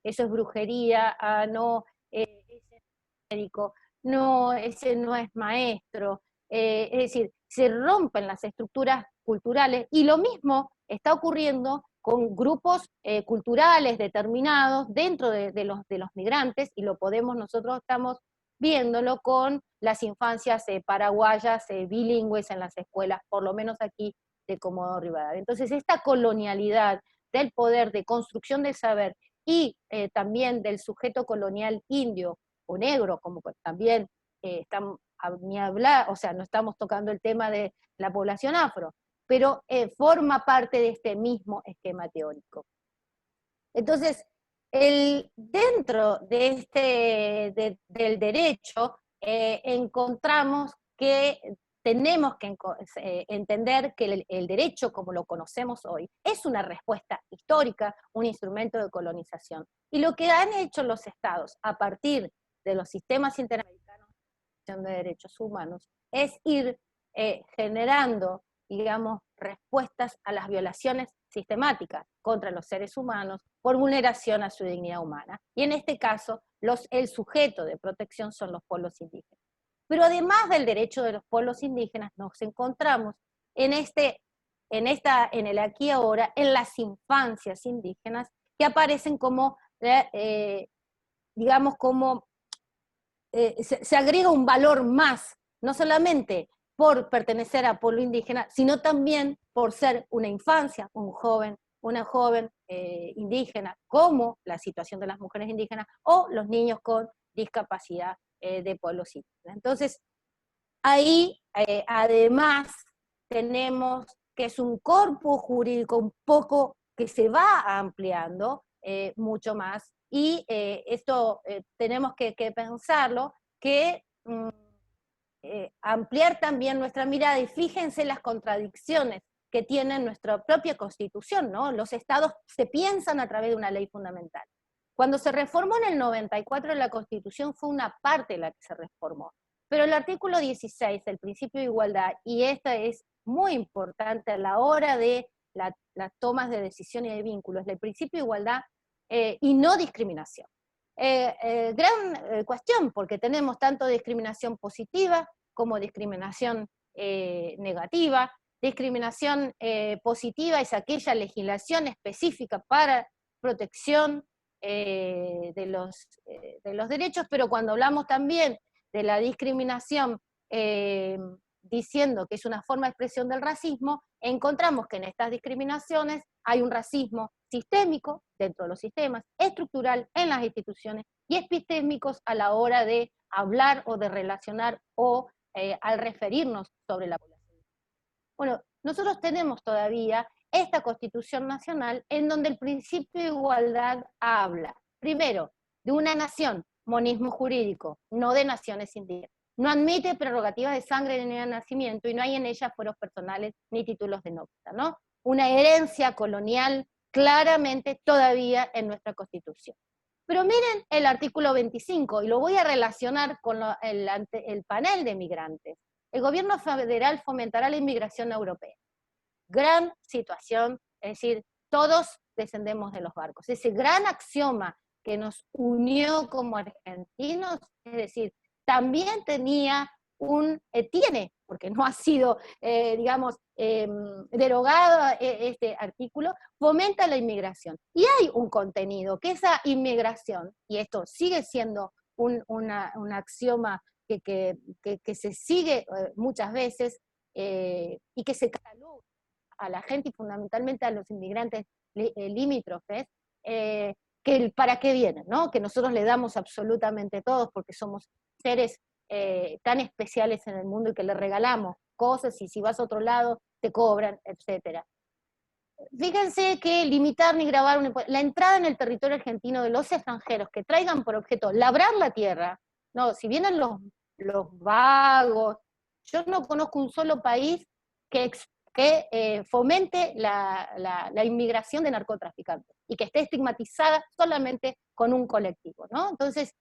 es brujería, ah, no, ese es médico, no, ese no es maestro. Es decir, se rompen las estructuras culturales y lo mismo está ocurriendo con grupos culturales determinados dentro de los migrantes, y nosotros estamos viéndolo con las infancias paraguayas bilingües en las escuelas, por lo menos aquí de Comodoro Rivadavia. Entonces, esta colonialidad del poder de construcción del saber y también del sujeto colonial indio o negro, como también estamos, ni hablar, o sea, no estamos tocando el tema de la población afro, pero forma parte de este mismo esquema teórico. Entonces, dentro de del derecho encontramos que tenemos que entender que el derecho como lo conocemos hoy es una respuesta histórica, un instrumento de colonización. Y lo que han hecho los estados a partir de los sistemas interamericanos de derechos humanos es ir generando, digamos, respuestas a las violaciones sistemáticas contra los seres humanos por vulneración a su dignidad humana. Y en este caso, el sujeto de protección son los pueblos indígenas. Pero además del derecho de los pueblos indígenas, nos encontramos en el aquí y ahora, en las infancias indígenas, que aparecen como, digamos, como se agrega un valor más, no solamente por pertenecer a pueblo indígena, sino también por ser una infancia, una joven indígena, como la situación de las mujeres indígenas o los niños con discapacidad de pueblos indígenas. Entonces, ahí además tenemos que es un corpus jurídico un poco que se va ampliando mucho más, y esto tenemos que pensarlo, que ampliar también nuestra mirada, y fíjense las contradicciones que tiene nuestra propia Constitución, ¿no? Los estados se piensan a través de una ley fundamental. Cuando se reformó en el 94 la Constitución fue una parte de la que se reformó, pero el artículo 16, el principio de igualdad, y esta es muy importante a la hora de las tomas de decisión y de vínculos, el principio de igualdad y no discriminación. Gran cuestión, porque tenemos tanto discriminación positiva como discriminación negativa. Discriminación positiva es aquella legislación específica para protección de los derechos, pero cuando hablamos también de la discriminación diciendo que es una forma de expresión del racismo, encontramos que en estas discriminaciones hay un racismo sistémico dentro de los sistemas, estructural en las instituciones y epistémicos a la hora de hablar o de relacionar o al referirnos sobre la población. Bueno, nosotros tenemos todavía esta Constitución Nacional en donde el principio de igualdad habla, primero, de una nación, monismo jurídico, no de naciones indígenas. No admite prerrogativas de sangre ni de nacimiento y no hay en ella fueros personales ni títulos de nobleza, ¿no? Una herencia colonial claramente todavía en nuestra Constitución. Pero miren el artículo 25, y lo voy a relacionar con el panel de migrantes. El gobierno federal fomentará la inmigración europea. Gran situación, es decir, todos descendemos de los barcos. Ese gran axioma que nos unió como argentinos, es decir, también tenía tiene, porque no ha sido, digamos, derogado este artículo, fomenta la inmigración. Y hay un contenido, que esa inmigración, y esto sigue siendo un axioma que se sigue muchas veces, y que se cataloga a la gente y fundamentalmente a los inmigrantes limítrofes, que para qué vienen, ¿no? Que nosotros le damos absolutamente todos porque somos seres tan especiales en el mundo y que le regalamos cosas y si vas a otro lado te cobran, etc. Fíjense que limitar ni grabar la entrada en el territorio argentino de los extranjeros que traigan por objeto labrar la tierra, no, si vienen los vagos, yo no conozco un solo país que fomente la inmigración de narcotraficantes y que esté estigmatizada solamente con un colectivo, ¿no? Entonces,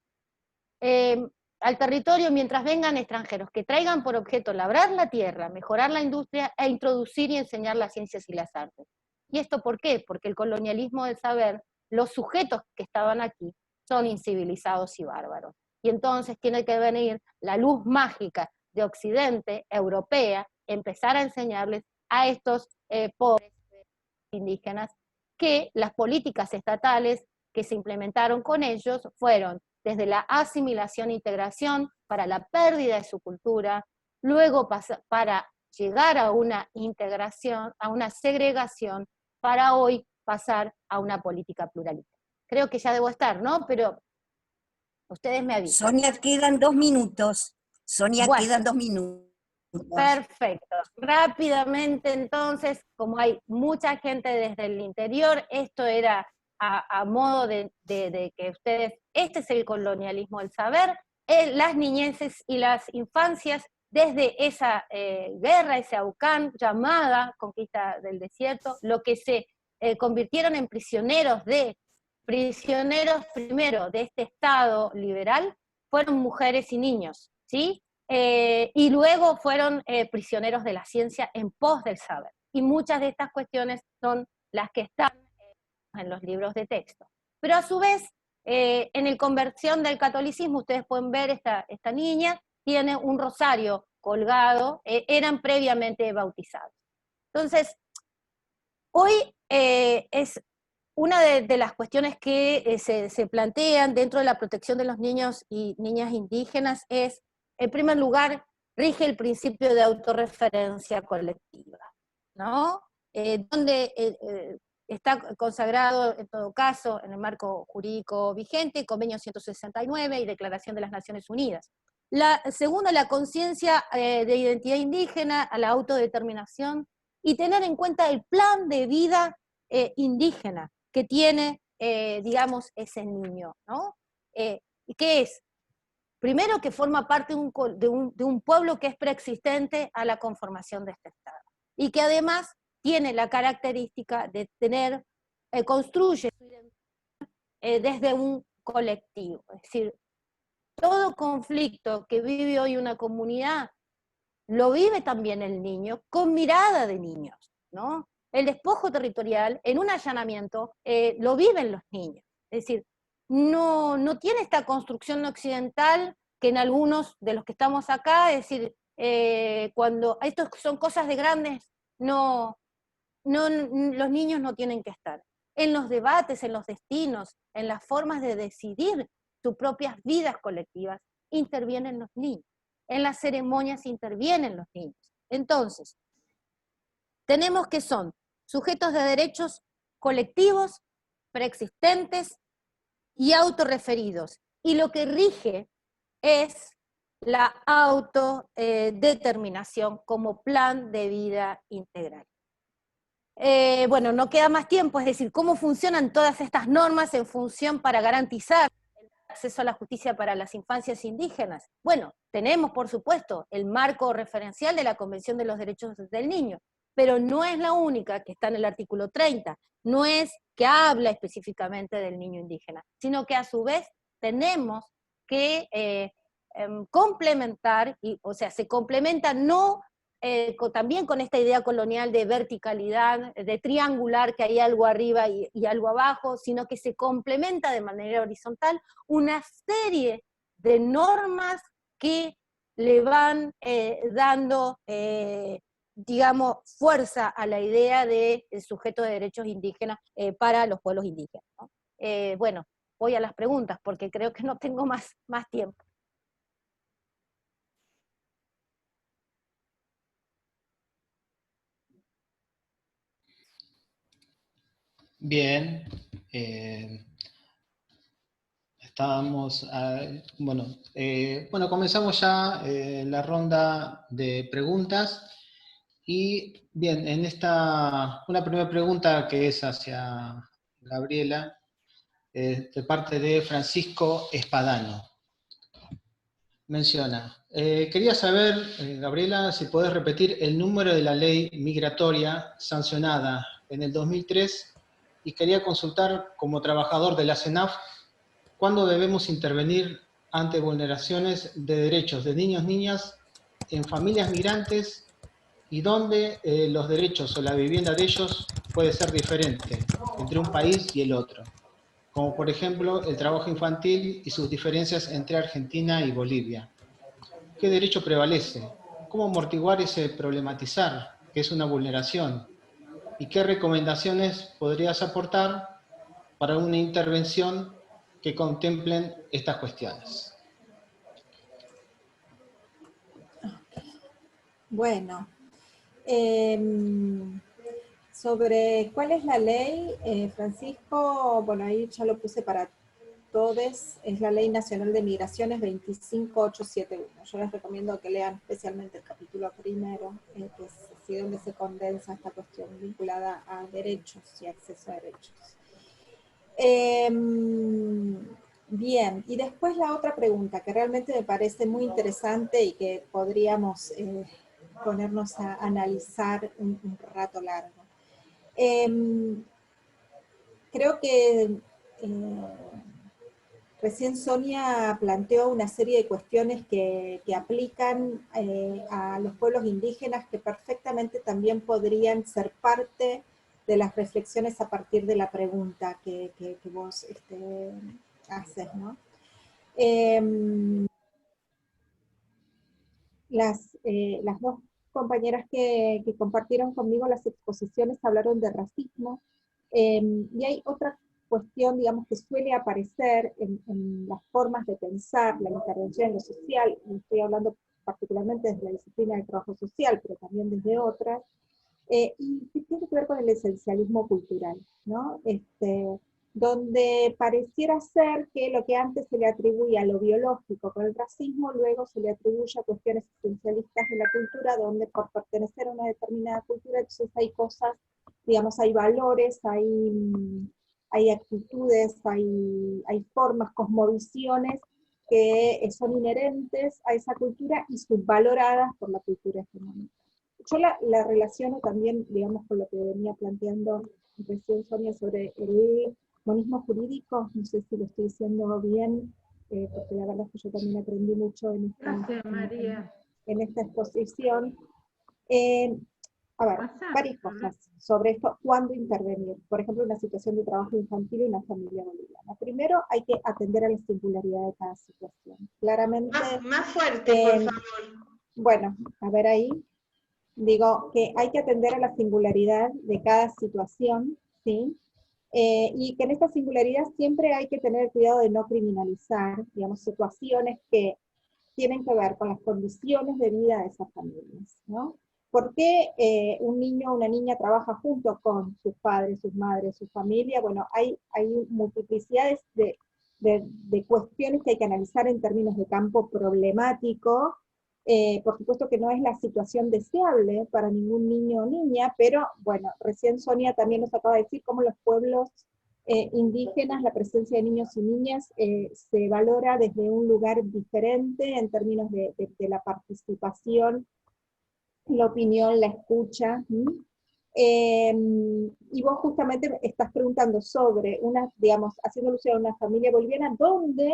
al territorio mientras vengan extranjeros que traigan por objeto labrar la tierra, mejorar la industria e introducir y enseñar las ciencias y las artes. ¿Y esto por qué? Porque el colonialismo del saber, los sujetos que estaban aquí son incivilizados y bárbaros. Y entonces tiene que venir la luz mágica de Occidente, europea, empezar a enseñarles a estos pobres indígenas que las políticas estatales que se implementaron con ellos fueron desde la asimilación e integración para la pérdida de su cultura, luego para llegar a una integración, a una segregación, para hoy pasar a una política pluralista. Creo que ya debo estar, ¿no? Pero ustedes me avisan. Sonia, quedan 2 minutos. Sonia, bueno, quedan 2 minutos. Perfecto. Rápidamente, entonces, como hay mucha gente desde el interior, esto era a modo de que ustedes, este es el colonialismo del saber, las niñeces y las infancias, desde esa guerra, ese aucán llamada conquista del desierto, lo que se convirtieron en prisioneros primero de este Estado liberal, fueron mujeres y niños, ¿sí? Y luego fueron prisioneros de la ciencia en pos del saber. Y muchas de estas cuestiones son las que están en los libros de texto. Pero a su vez, en el conversión del catolicismo, ustedes pueden ver esta niña, tiene un rosario colgado, eran previamente bautizados. Entonces, hoy es una de las cuestiones que se plantean dentro de la protección de los niños y niñas indígenas es, en primer lugar, rige el principio de autorreferencia colectiva, ¿no? Donde está consagrado, en todo caso, en el marco jurídico vigente, Convenio 169 y Declaración de las Naciones Unidas. Segundo, la conciencia de identidad indígena, a la autodeterminación, y tener en cuenta el plan de vida indígena que tiene, digamos, ese niño, ¿no? ¿Qué es? Primero, que forma parte de un pueblo que es preexistente a la conformación de este Estado, y que además tiene la característica de construye su identidad desde un colectivo, es decir, todo conflicto que vive hoy una comunidad, lo vive también el niño con mirada de niños, ¿no? El despojo territorial, en un allanamiento, lo viven los niños. Es decir, no tiene esta construcción occidental que en algunos de los que estamos acá, es decir, cuando estos son cosas de grandes, los niños no tienen que estar. En los debates, en los destinos, en las formas de decidir sus propias vidas colectivas, intervienen los niños. En las ceremonias intervienen los niños. Entonces, tenemos que son sujetos de derechos colectivos, preexistentes y autorreferidos. Y lo que rige es la autodeterminación como plan de vida integral. Bueno, no queda más tiempo, es decir, ¿cómo funcionan todas estas normas en función para garantizar el acceso a la justicia para las infancias indígenas? Bueno, tenemos, por supuesto, el marco referencial de la Convención de los Derechos del Niño, pero no es la única que está en el artículo 30, no es que habla específicamente del niño indígena, sino que a su vez tenemos que complementar, o sea, se complementa no también con esta idea colonial de verticalidad, de triangular, que hay algo arriba y algo abajo, sino que se complementa de manera horizontal una serie de normas que le van dando, digamos, fuerza a la idea del sujeto de derechos indígenas para los pueblos indígenas, ¿no? Bueno, voy a las preguntas porque creo que no tengo más tiempo. Bien, estábamos, bueno, comenzamos ya la ronda de preguntas. Y bien, una primera pregunta que es hacia Gabriela, de parte de Francisco Espadano. Menciona, quería saber, Gabriela, si podés repetir el número de la ley migratoria sancionada en el 2003, y quería consultar, como trabajador de la CENAF, ¿cuándo debemos intervenir ante vulneraciones de derechos de niños, niñas, en familias migrantes, y dónde los derechos o la vivienda de ellos puede ser diferente entre un país y el otro? Como por ejemplo el trabajo infantil y sus diferencias entre Argentina y Bolivia. ¿Qué derecho prevalece? ¿Cómo amortiguar ese problematizar, que es una vulneración? ¿Y qué recomendaciones podrías aportar para una intervención que contemplen estas cuestiones? Bueno, sobre cuál es la ley, Francisco, bueno, ahí ya lo puse para todos, es la Ley Nacional de Migraciones 25871. Yo les recomiendo que lean especialmente el capítulo primero, que es así donde se condensa esta cuestión vinculada a derechos y acceso a derechos. Bien, y después la otra pregunta, que realmente me parece muy interesante y que podríamos ponernos a analizar un rato largo. Creo que recién Sonia planteó una serie de cuestiones que aplican a los pueblos indígenas, que perfectamente también podrían ser parte de las reflexiones a partir de la pregunta que vos haces, ¿no? Las dos compañeras que compartieron conmigo las exposiciones hablaron de racismo, y hay otra cuestión, digamos, que suele aparecer en las formas de pensar la intervención en lo social, y estoy hablando particularmente desde la disciplina del trabajo social, pero también desde otras, y que tiene que ver con el esencialismo cultural, ¿no? Donde pareciera ser que lo que antes se le atribuía a lo biológico con el racismo, luego se le atribuye a cuestiones esencialistas de la cultura, donde por pertenecer a una determinada cultura, entonces hay cosas, digamos, hay valores, hay actitudes, hay formas, cosmovisiones que son inherentes a esa cultura y subvaloradas por la cultura hegemónica. Yo la relaciono también, digamos, con lo que venía planteando recién Sonia sobre el monismo jurídico. No sé si lo estoy diciendo bien, porque la verdad es que yo también aprendí mucho en esta exposición. A ver, varias cosas sobre esto, cuándo intervenir. Por ejemplo, en una situación de trabajo infantil y una familia boliviana. Primero, hay que atender a la singularidad de cada situación. Claramente... Más fuerte, por favor. Bueno, a ver ahí. Digo que hay que atender a la singularidad de cada situación, ¿sí? Y que en esta singularidad siempre hay que tener cuidado de no criminalizar, digamos, situaciones que tienen que ver con las condiciones de vida de esas familias, ¿no? ¿Por qué un niño o una niña trabaja junto con sus padres, sus madres, su familia? Bueno, hay multiplicidades de cuestiones que hay que analizar en términos de campo problemático. Por supuesto que no es la situación deseable para ningún niño o niña, pero bueno, recién Sonia también nos acaba de decir cómo los pueblos indígenas, la presencia de niños y niñas se valora desde un lugar diferente en términos de la participación, la opinión, la escucha. Y vos justamente estás preguntando sobre digamos, haciendo alusión a una familia boliviana donde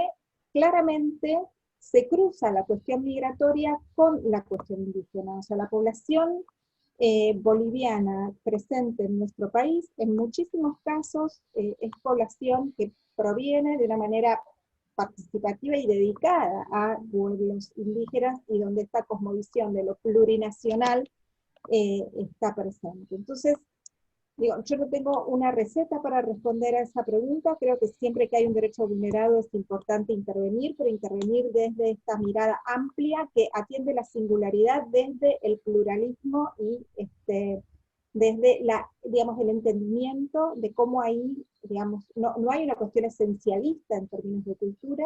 claramente se cruza la cuestión migratoria con la cuestión indígena. O sea, la población boliviana presente en nuestro país, en muchísimos casos, es población que proviene de una manera participativa y dedicada a pueblos indígenas, y donde esta cosmovisión de lo plurinacional está presente. Entonces, digo, yo no tengo una receta para responder a esa pregunta. Creo que siempre que hay un derecho vulnerado es importante intervenir, pero intervenir desde esta mirada amplia que atiende la singularidad desde el pluralismo y desde digamos, el entendimiento de cómo ahí, digamos, no hay una cuestión esencialista en términos de cultura,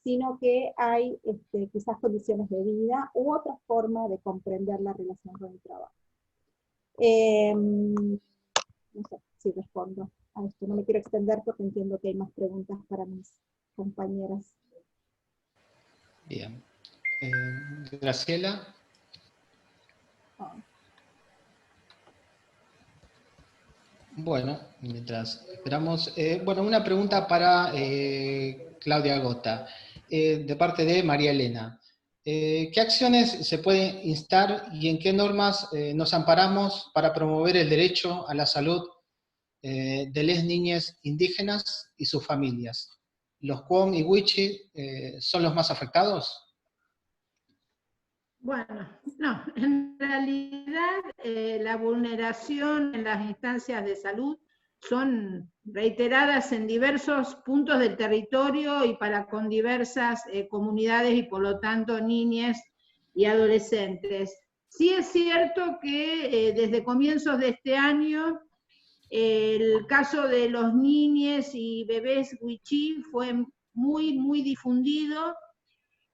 sino que hay quizás condiciones de vida u otra forma de comprender la relación con el trabajo. No sé si respondo a esto, no me quiero extender porque entiendo que hay más preguntas para mis compañeras. Bien. Graciela. Bueno, mientras esperamos. Bueno, una pregunta para Claudia Gota, de parte de María Elena. ¿Qué acciones se pueden instar y en qué normas nos amparamos para promover el derecho a la salud de las niñas indígenas y sus familias? ¿Los Cuom y Wichi son los más afectados? Bueno, no, en realidad la vulneración en las instancias de salud son reiteradas en diversos puntos del territorio y con diversas comunidades y por lo tanto niñas y adolescentes. Sí es cierto que desde comienzos de este año el caso de los niñes y bebés wichí fue muy difundido.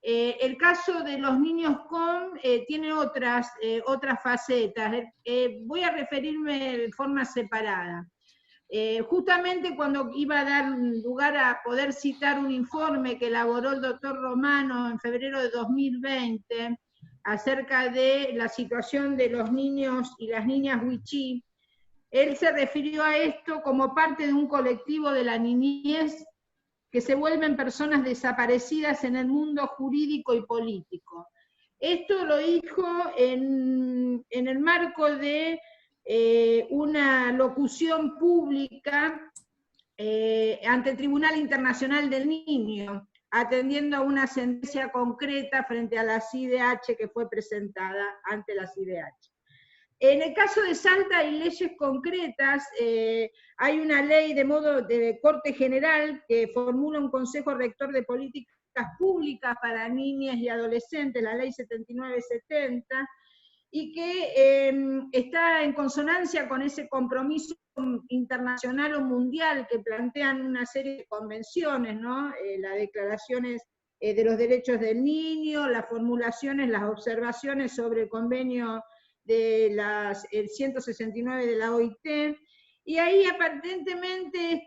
El caso de los niños Cuom tiene otras facetas. Voy a referirme de forma separada. Justamente cuando iba a dar lugar a poder citar un informe que elaboró el doctor Romano en febrero de 2020 acerca de la situación de los niños y las niñas wichí, él se refirió a esto como parte de un colectivo de la niñez que se vuelven personas desaparecidas en el mundo jurídico y político. Esto lo dijo en el marco de una locución pública ante el Tribunal Internacional del Niño, atendiendo a una sentencia concreta frente a la CIDH que fue presentada ante la CIDH. En el caso de Salta hay leyes concretas, hay una ley de corte general que formula un Consejo Rector de Políticas Públicas para Niñas y Adolescentes, la ley 7970, y que está en consonancia con ese compromiso internacional o mundial que plantean una serie de convenciones, ¿no? Las declaraciones de los derechos del niño, las formulaciones, las observaciones sobre el convenio de el 169 de la OIT, y ahí aparentemente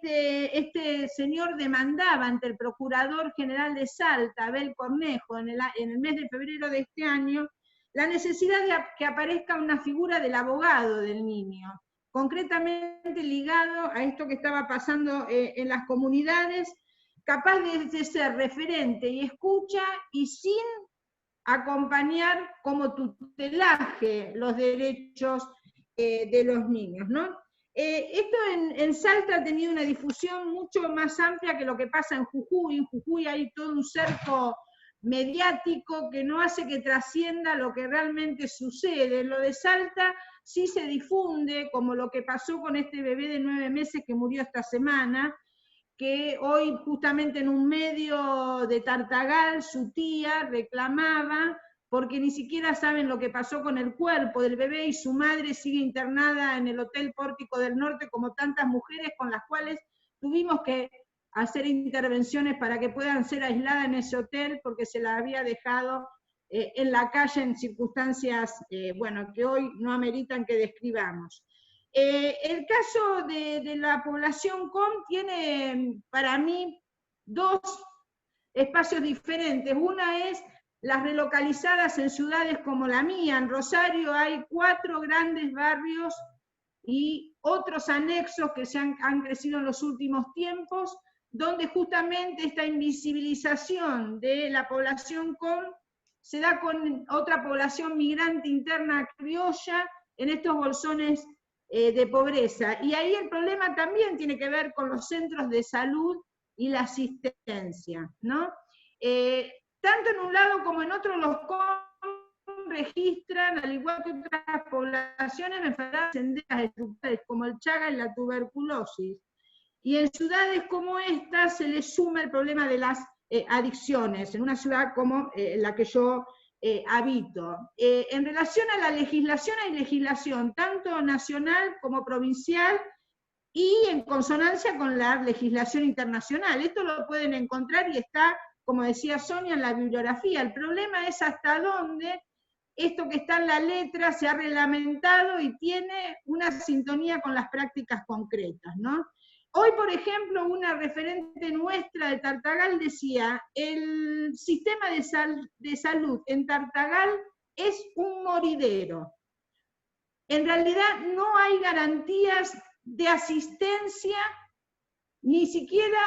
este señor demandaba ante el Procurador General de Salta, Abel Cornejo, en el mes de febrero de este año, la necesidad de que aparezca una figura del abogado del niño, concretamente ligado a esto que estaba pasando en las comunidades, capaz de ser referente y escucha y sin acompañar como tutelaje los derechos de los niños, ¿no? Esto en Salta ha tenido una difusión mucho más amplia que lo que pasa en Jujuy. En Jujuy hay todo un cerco mediático que no hace que trascienda lo que realmente sucede. Lo de Salta sí se difunde, como lo que pasó con este bebé de 9 meses que murió esta semana, que hoy justamente en un medio de Tartagal su tía reclamaba porque ni siquiera saben lo que pasó con el cuerpo del bebé y su madre sigue internada en el Hotel Pórtico del Norte como tantas mujeres con las cuales tuvimos que hacer intervenciones para que puedan ser aisladas en ese hotel porque se la había dejado en la calle en circunstancias, bueno, que hoy no ameritan que describamos. El caso de la población Cuom tiene para mí dos espacios diferentes. Una es las relocalizadas en ciudades como la mía. En Rosario hay 4 grandes barrios y otros anexos que han crecido en los últimos tiempos, donde justamente esta invisibilización de la población Cuom se da con otra población migrante interna criolla en estos bolsones de pobreza. Y ahí el problema también tiene que ver con los centros de salud y la asistencia, ¿no? Tanto en un lado como en otro los registran, al igual que otras poblaciones, enfermedades endémicas estructurales como el Chagas y la tuberculosis. Y en ciudades como esta se le suma el problema de las adicciones, en una ciudad como la que yo habito. En relación a la legislación, hay legislación tanto nacional como provincial y en consonancia con la legislación internacional. Esto lo pueden encontrar y está, como decía Sonia, en la bibliografía. El problema es hasta dónde esto que está en la letra se ha reglamentado y tiene una sintonía con las prácticas concretas, ¿no? Hoy, por ejemplo, una referente nuestra de Tartagal decía, el sistema de salud en Tartagal es un moridero. En realidad no hay garantías de asistencia, ni siquiera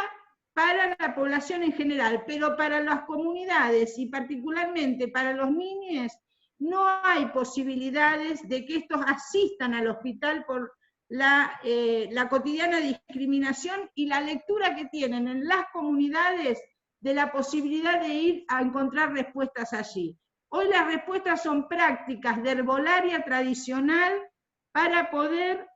para la población en general, pero para las comunidades y particularmente para los niños, no hay posibilidades de que estos asistan al hospital por la cotidiana discriminación y la lectura que tienen en las comunidades de la posibilidad de ir a encontrar respuestas allí. Hoy las respuestas son prácticas de herbolaria tradicional para poder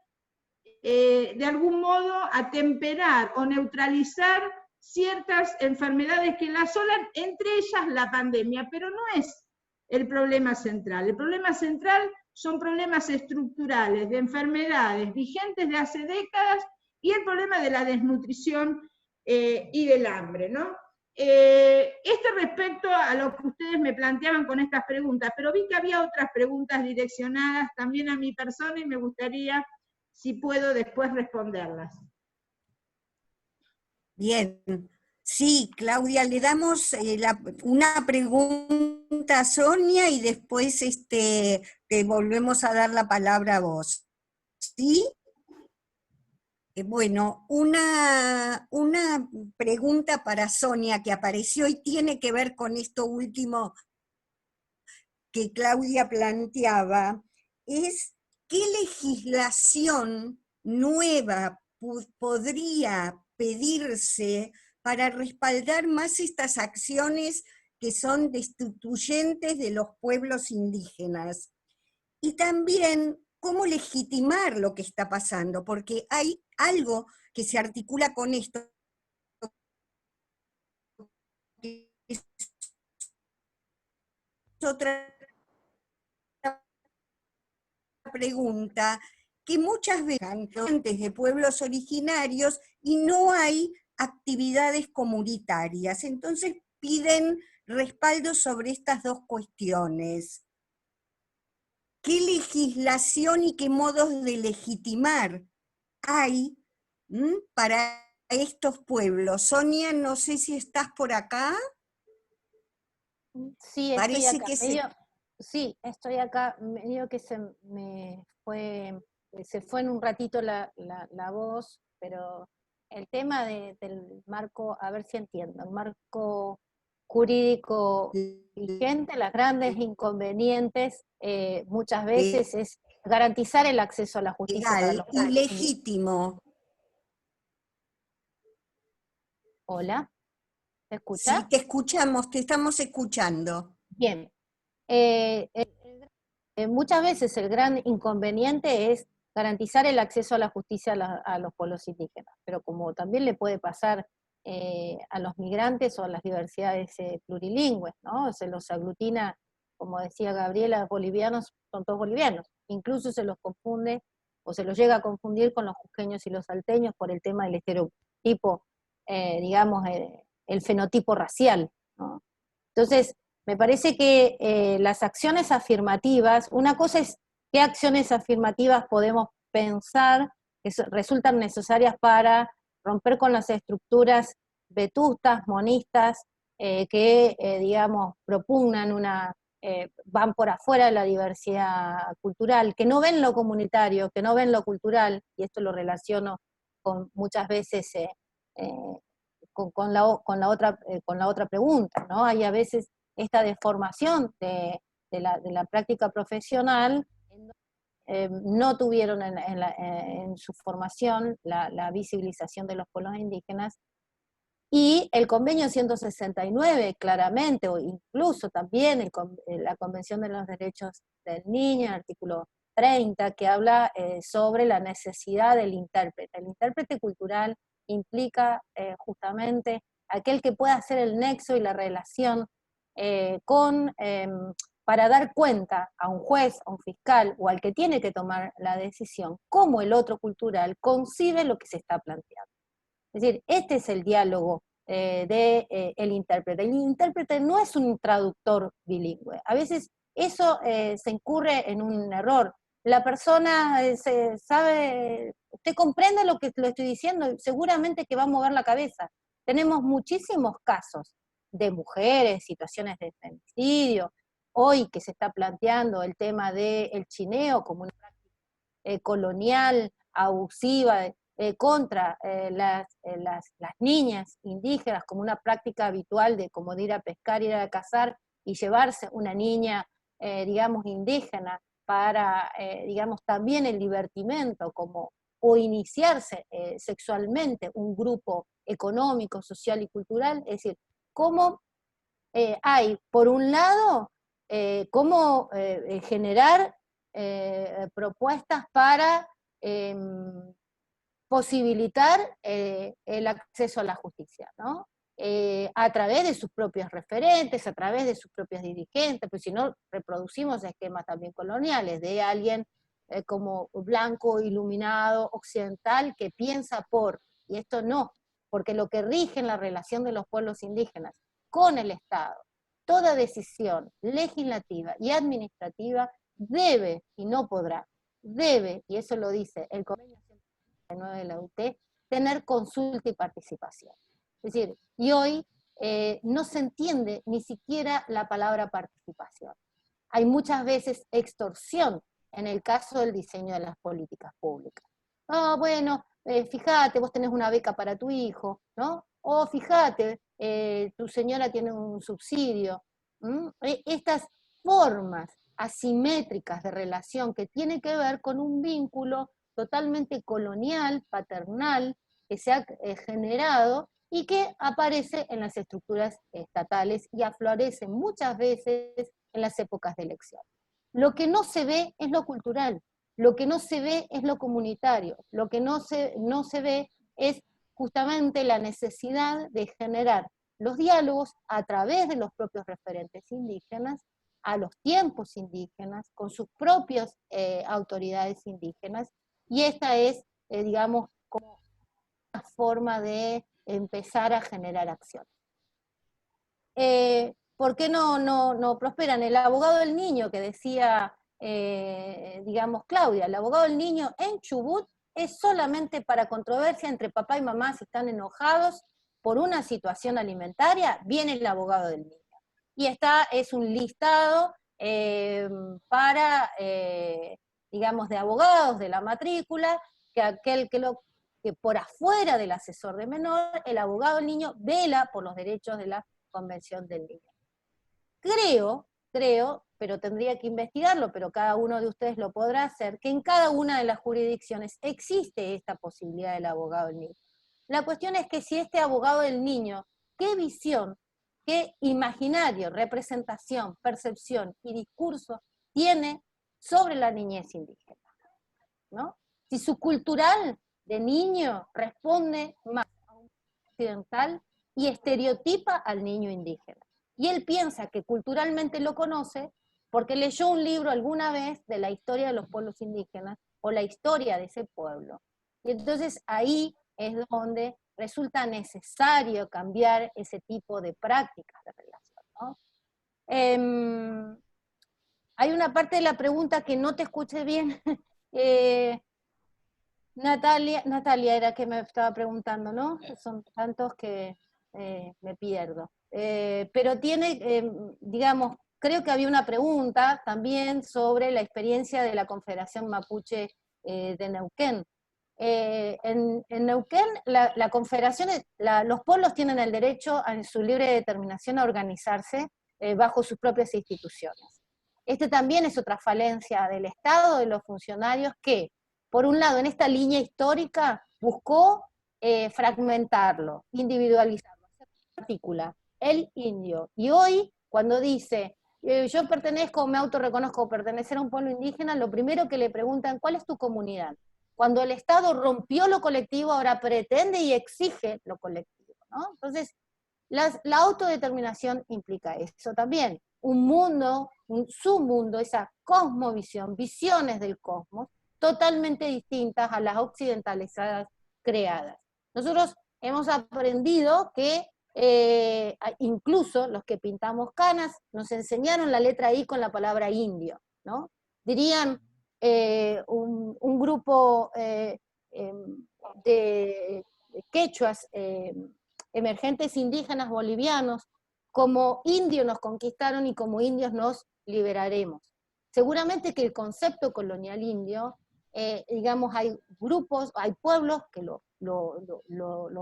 de algún modo atemperar o neutralizar ciertas enfermedades que la asolan, entre ellas la pandemia, pero no es el problema central. El problema central son problemas estructurales, de enfermedades vigentes de hace décadas, y el problema de la desnutrición y del hambre, ¿no? Respecto a lo que ustedes me planteaban con estas preguntas, pero vi que había otras preguntas direccionadas también a mi persona y me gustaría, si puedo, después responderlas. Bien. Sí, Claudia, le damos una pregunta a Sonia y después te volvemos a dar la palabra a vos. ¿Sí? Bueno, una pregunta para Sonia que apareció y tiene que ver con esto último que Claudia planteaba, es ¿qué legislación nueva podría pedirse para respaldar más estas acciones que son destituyentes de los pueblos indígenas? Y también, ¿cómo legitimar lo que está pasando? Porque hay algo que se articula con esto, que es otra pregunta, que muchas veces antes de pueblos originarios y no hay actividades comunitarias. Entonces piden respaldo sobre estas dos cuestiones. ¿Qué legislación y qué modos de legitimar hay para estos pueblos? Sonia, no sé si estás por acá. Sí, estoy Parece acá. que sí, estoy acá. Medio que se fue en un ratito la voz, pero el tema del marco, a ver si entiendo, el marco jurídico vigente, las grandes inconvenientes, muchas veces es garantizar el acceso a la justicia para los y legítimo. Hola, ¿te escuchas? Sí, te escuchamos, te estamos escuchando. Bien. Muchas veces el gran inconveniente es garantizar el acceso a la justicia a los pueblos indígenas, pero como también le puede pasar a los migrantes o a las diversidades plurilingües, ¿no? Se los aglutina, como decía Gabriela, bolivianos son todos bolivianos, incluso se los confunde o se los llega a confundir con los cusqueños y los salteños por el tema del estereotipo, digamos, el fenotipo racial, ¿no? Entonces, me parece que las acciones afirmativas, una cosa es qué acciones afirmativas podemos pensar que resultan necesarias para romper con las estructuras vetustas, monistas, que, digamos, propugnan van por afuera de la diversidad cultural, que no ven lo comunitario, que no ven lo cultural, y esto lo relaciono con muchas veces con la otra pregunta, ¿no? Hay a veces esta deformación de la práctica profesional, no tuvieron en su formación la visibilización de los pueblos indígenas, Y el convenio 169, claramente, o incluso también la Convención de los Derechos del Niño, el artículo 30, que habla sobre la necesidad del intérprete. El intérprete cultural implica justamente aquel que pueda hacer el nexo y la relación para dar cuenta a un juez, a un fiscal, o al que tiene que tomar la decisión, cómo el otro cultural concibe lo que se está planteando. Es decir, este es el diálogo del intérprete. El intérprete no es un traductor bilingüe. A veces eso se incurre en un error. La persona sabe, usted comprende lo que le estoy diciendo, seguramente que va a mover la cabeza. Tenemos muchísimos casos de mujeres, situaciones de femicidio, hoy que se está planteando el tema del chineo como una práctica colonial, abusiva, contra las niñas indígenas como una práctica habitual como de ir a pescar, ir a cazar y llevarse una niña, digamos, indígena para, digamos, también el divertimento o iniciarse sexualmente un grupo económico, social y cultural. Es decir, cómo hay, por un lado, cómo generar propuestas para posibilitar el acceso a la justicia, ¿no? A través de sus propios referentes, a través de sus propios dirigentes, pues si no reproducimos esquemas también coloniales de alguien como blanco, iluminado, occidental, que piensa y esto no, porque lo que rige en la relación de los pueblos indígenas con el Estado, toda decisión legislativa y administrativa debe, y no podrá, debe, y eso lo dice el convenio de la UT, tener consulta y participación. Es decir, y hoy no se entiende ni siquiera la palabra participación. Hay muchas veces extorsión en el caso del diseño de las políticas públicas. Ah, bueno, fíjate, vos tenés una beca para tu hijo, ¿no? O fíjate, tu señora tiene un subsidio. Estas formas asimétricas de relación que tiene que ver con un vínculo totalmente colonial, paternal, que se ha generado y que aparece en las estructuras estatales y aflorece muchas veces en las épocas de elección. Lo que no se ve es lo cultural, lo que no se ve es lo comunitario, lo que no se ve es justamente la necesidad de generar los diálogos a través de los propios referentes indígenas, a los tiempos indígenas, con sus propias autoridades indígenas, y esta es, digamos, como una forma de empezar a generar acción. ¿Por qué no prosperan? El abogado del niño que decía, digamos, Claudia, el abogado del niño en Chubut es solamente para controversia entre papá y mamá si están enojados por una situación alimentaria, viene el abogado del niño. Y es un listado para, digamos, de abogados de la matrícula, que aquel que por afuera del asesor de menor, el abogado del niño vela por los derechos de la Convención del Niño. Creo, pero tendría que investigarlo, pero cada uno de ustedes lo podrá hacer, que en cada una de las jurisdicciones existe esta posibilidad del abogado del niño. La cuestión es que si este abogado del niño, qué visión, qué imaginario, representación, percepción y discurso tiene sobre la niñez indígena, ¿no? Si su cultural de niño responde más a un occidental y estereotipa al niño indígena. Y él piensa que culturalmente lo conoce porque leyó un libro alguna vez de la historia de los pueblos indígenas o la historia de ese pueblo. Y entonces ahí es donde resulta necesario cambiar ese tipo de prácticas de relación, ¿no? Hay una parte de la pregunta que no te escuché bien. Natalia era que me estaba preguntando, ¿no? Son tantos que me pierdo. Pero tiene, digamos, creo que había una pregunta también sobre la experiencia de la Confederación Mapuche de Neuquén. En Neuquén, la Confederación, los pueblos tienen el derecho a su libre determinación a organizarse bajo sus propias instituciones. Este también es otra falencia del Estado, de los funcionarios, que, por un lado, en esta línea histórica, buscó fragmentarlo, individualizarlo. partícula, el indio. Y hoy, cuando dice, yo pertenezco, me autorreconozco pertenecer a un pueblo indígena, lo primero que le preguntan, ¿cuál es tu comunidad? Cuando el Estado rompió lo colectivo, ahora pretende y exige lo colectivo, ¿no? Entonces, la autodeterminación implica eso también. Un mundo, su mundo, esa cosmovisión, visiones del cosmos, totalmente distintas a las occidentalizadas creadas. Nosotros hemos aprendido que incluso los que pintamos canas nos enseñaron la letra I con la palabra indio, ¿no? Dirían un grupo de quechuas emergentes indígenas bolivianos, como indios nos conquistaron y como indios nos liberaremos. Seguramente que el concepto colonial indio, digamos, hay grupos, hay pueblos que lo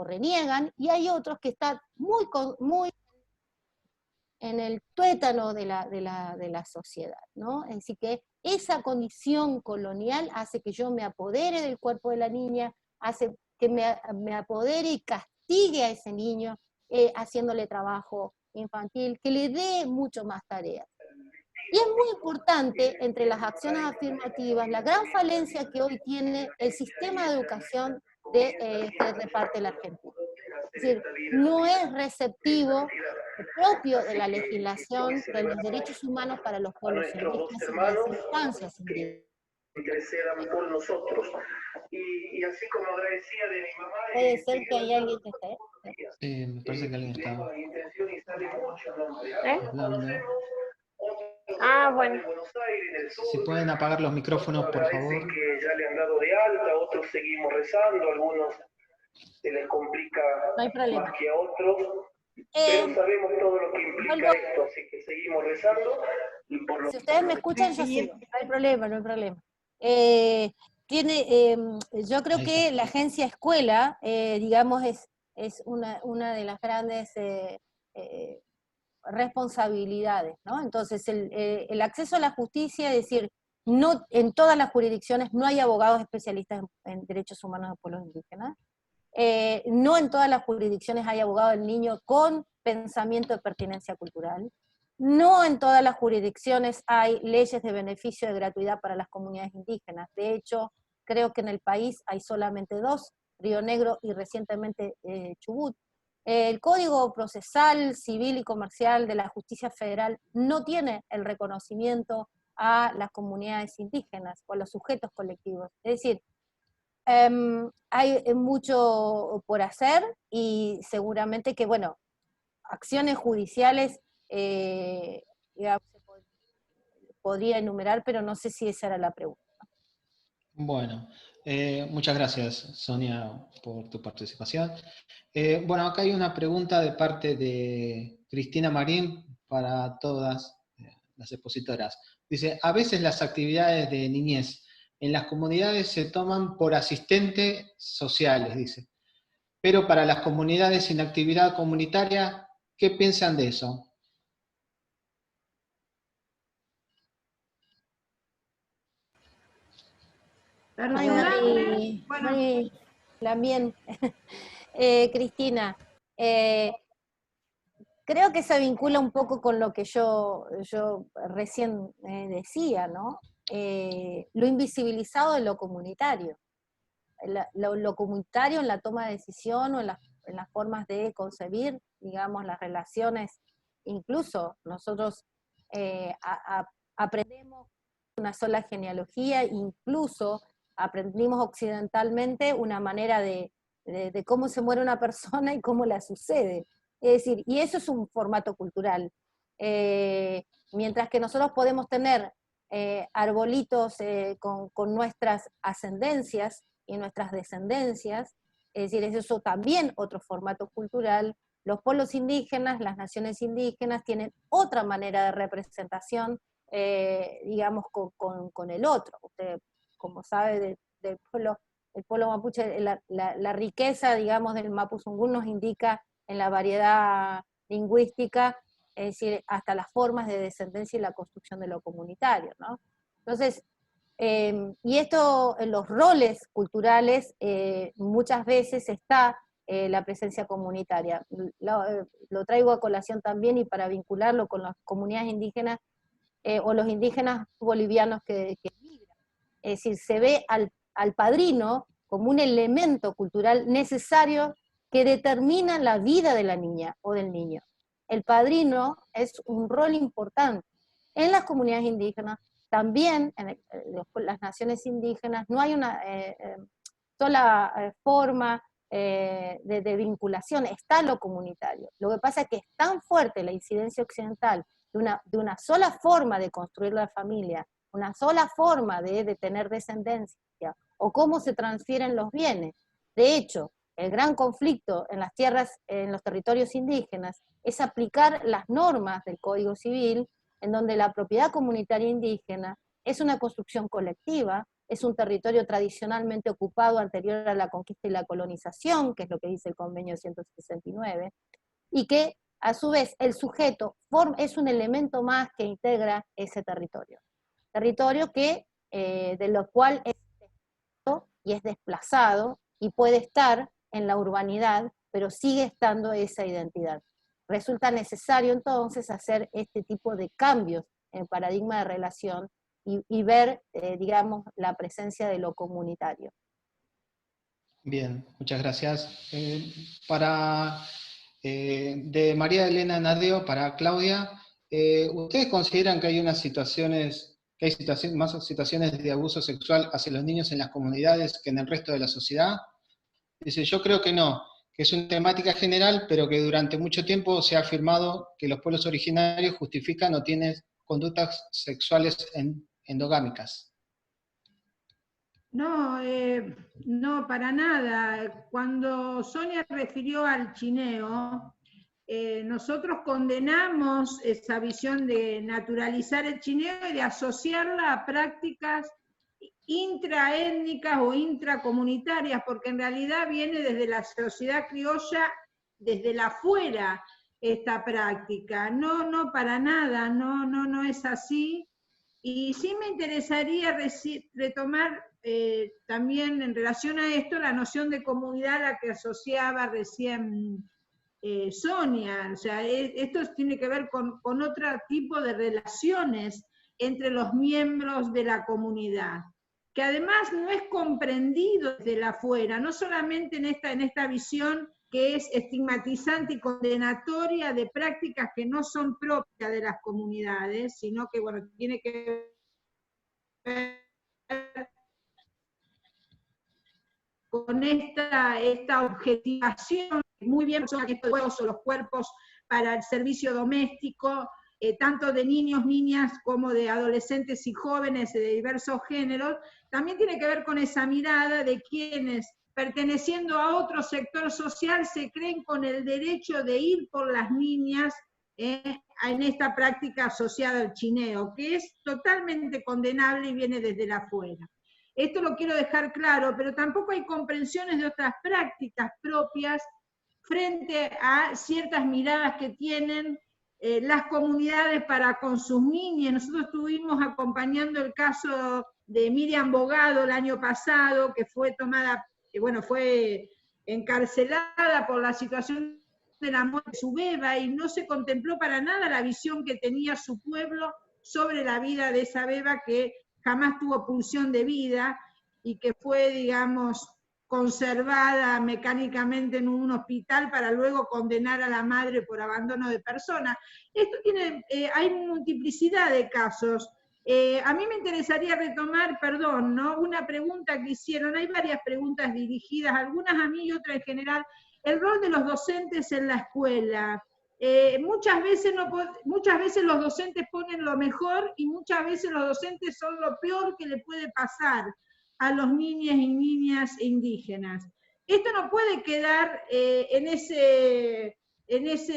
reniegan, y hay otros que están muy en el tuétano de la sociedad, ¿no? Es decir, que esa condición colonial hace que yo me apodere del cuerpo de la niña, hace que me apodere y castigue a ese niño, haciéndole trabajo infantil, que le dé mucho más tareas. Y es muy importante, entre las acciones afirmativas, la gran falencia que hoy tiene el sistema de educación que reparte la Argentina. Es decir, no es receptivo, propio de la legislación de los derechos humanos para los pueblos indígenas y las instancias indígenas. Crecerán por nosotros. Y así como agradecía de mi mamá. Puede ser que hay alguien que esté. Me parece que alguien está ¿Eh? hablando. Ah, bueno. Si pueden apagar los micrófonos, por favor. Que ya le han dado de alta, otros seguimos rezando, algunos se les complica no hay problema. más que a otros, pero sabemos todo lo que implica esto, así que seguimos rezando. Y por lo si ustedes me escuchan, yo sigo, no hay problema, no hay problema. Yo creo que la agencia escuela, digamos, es una de las grandes responsabilidades, ¿no? Entonces, el acceso a la justicia, es decir, no, en todas las jurisdicciones no hay abogados especialistas en derechos humanos de pueblos indígenas, no en todas las jurisdicciones hay abogado del niño con pensamiento de pertinencia cultural, no en todas las jurisdicciones hay leyes de beneficio de gratuidad para las comunidades indígenas. De hecho, creo que en el país hay solamente 2, Río Negro y recientemente Chubut. El Código Procesal, Civil y Comercial de la Justicia Federal no tiene el reconocimiento a las comunidades indígenas o a los sujetos colectivos. Es decir, hay mucho por hacer y seguramente que, bueno, acciones judiciales digamos, podría enumerar, pero no sé si esa era la pregunta. Bueno, muchas gracias, Sonia, por tu participación. Bueno, acá hay una pregunta de parte de Cristina Marín para todas las expositoras. Dice, a veces las actividades de niñez en las comunidades se toman por asistentes sociales, dice. Pero para las comunidades sin actividad comunitaria, ¿qué piensan de eso? También, Cristina, creo que se vincula un poco con lo que yo recién decía, ¿no? Lo invisibilizado de lo comunitario. Lo comunitario en la toma de decisión o en las formas de concebir, digamos, las relaciones. Incluso nosotros aprendemos una sola genealogía, incluso aprendimos occidentalmente una manera de cómo se muere una persona y cómo la sucede. Es decir, y eso es un formato cultural. Mientras que nosotros podemos tener arbolitos con nuestras ascendencias y nuestras descendencias, es decir, eso también otro formato cultural. Los pueblos indígenas, las naciones indígenas tienen otra manera de representación, digamos, con el otro. Usted, como sabe, del pueblo mapuche, la riqueza, digamos, del mapuzungún nos indica en la variedad lingüística, es decir, hasta las formas de descendencia y la construcción de lo comunitario, ¿no? Entonces, y esto, en los roles culturales, muchas veces está la presencia comunitaria. Lo traigo a colación también y para vincularlo con las comunidades indígenas o los indígenas bolivianos que migran. Es decir, se ve al padrino como un elemento cultural necesario que determina la vida de la niña o del niño. El padrino es un rol importante. En las comunidades indígenas, también en las naciones indígenas, no hay una sola forma de vinculación, está lo comunitario. Lo que pasa es que es tan fuerte la incidencia occidental de una sola forma de construir la familia, una sola forma de tener descendencia, o cómo se transfieren los bienes. De hecho, el gran conflicto en las tierras, en los territorios indígenas, es aplicar las normas del Código Civil, en donde la propiedad comunitaria indígena es una construcción colectiva, es un territorio tradicionalmente ocupado anterior a la conquista y la colonización, que es lo que dice el Convenio 169, y que a su vez el sujeto es un elemento más que integra ese territorio. Territorio que, de lo cual es y es desplazado y puede estar en la urbanidad, pero sigue estando esa identidad. Resulta necesario entonces hacer este tipo de cambios en el paradigma de relación y ver, digamos, la presencia de lo comunitario. Bien, muchas gracias. De María Elena Nadeo para Claudia, ¿ustedes consideran que hay más situaciones de abuso sexual hacia los niños en las comunidades que en el resto de la sociedad? Dice, yo creo que no, que es una temática general, pero que durante mucho tiempo se ha afirmado que los pueblos originarios justifican o tienen conductas sexuales endogámicas. No, no, para nada. Cuando Sonia refirió al chineo, nosotros condenamos esa visión de naturalizar el chineo y de asociarla a prácticas intraétnicas o intracomunitarias, porque en realidad viene desde la sociedad criolla, desde la afuera, esta práctica. No, no, para nada, no es así. Y sí me interesaría retomar también en relación a esto la noción de comunidad a la que asociaba recién Sonia. O sea, esto tiene que ver con otro tipo de relaciones entre los miembros de la comunidad, que además no es comprendido desde la afuera, no solamente en esta visión que es estigmatizante y condenatoria de prácticas que no son propias de las comunidades, sino que, bueno, tiene que ver con esta objetivación, muy bien son estos juegos o los cuerpos para el servicio doméstico, tanto de niños, niñas, como de adolescentes y jóvenes de diversos géneros, también tiene que ver con esa mirada de quienes, perteneciendo a otro sector social, se creen con el derecho de ir por las niñas en esta práctica asociada al chineo, que es totalmente condenable y viene desde la afuera. Esto lo quiero dejar claro, pero tampoco hay comprensiones de otras prácticas propias frente a ciertas miradas que tienen las comunidades para con sus niñas. Nosotros estuvimos acompañando el caso de Miriam Bogado el año pasado, que fue tomada, fue encarcelada por la situación de la muerte de su beba, y no se contempló para nada la visión que tenía su pueblo sobre la vida de esa beba que jamás tuvo pulsión de vida y que fue, digamos, conservada mecánicamente en un hospital para luego condenar a la madre por abandono de persona. Esto tiene, hay multiplicidad de casos. A mí me interesaría retomar, ¿no? Una pregunta que hicieron, hay varias preguntas dirigidas, algunas a mí y otras en general, el rol de los docentes en la escuela. Muchas veces los docentes ponen lo mejor y muchas veces los docentes son lo peor que le puede pasar a los niños y niñas indígenas. Esto no puede quedar en ese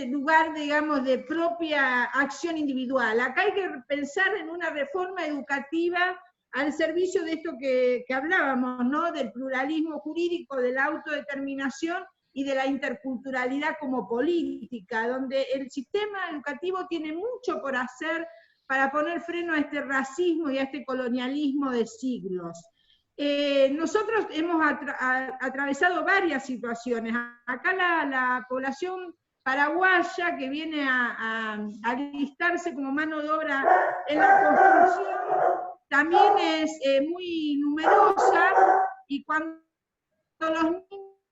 lugar, digamos, de propia acción individual. Acá hay que pensar en una reforma educativa al servicio de esto que hablábamos, ¿no? Del pluralismo jurídico, de la autodeterminación y de la interculturalidad como política, donde el sistema educativo tiene mucho por hacer para poner freno a este racismo y a este colonialismo de siglos. nosotros hemos atravesado varias situaciones. Acá la población paraguaya que viene a alistarse como mano de obra en la construcción también es muy numerosa, y cuando los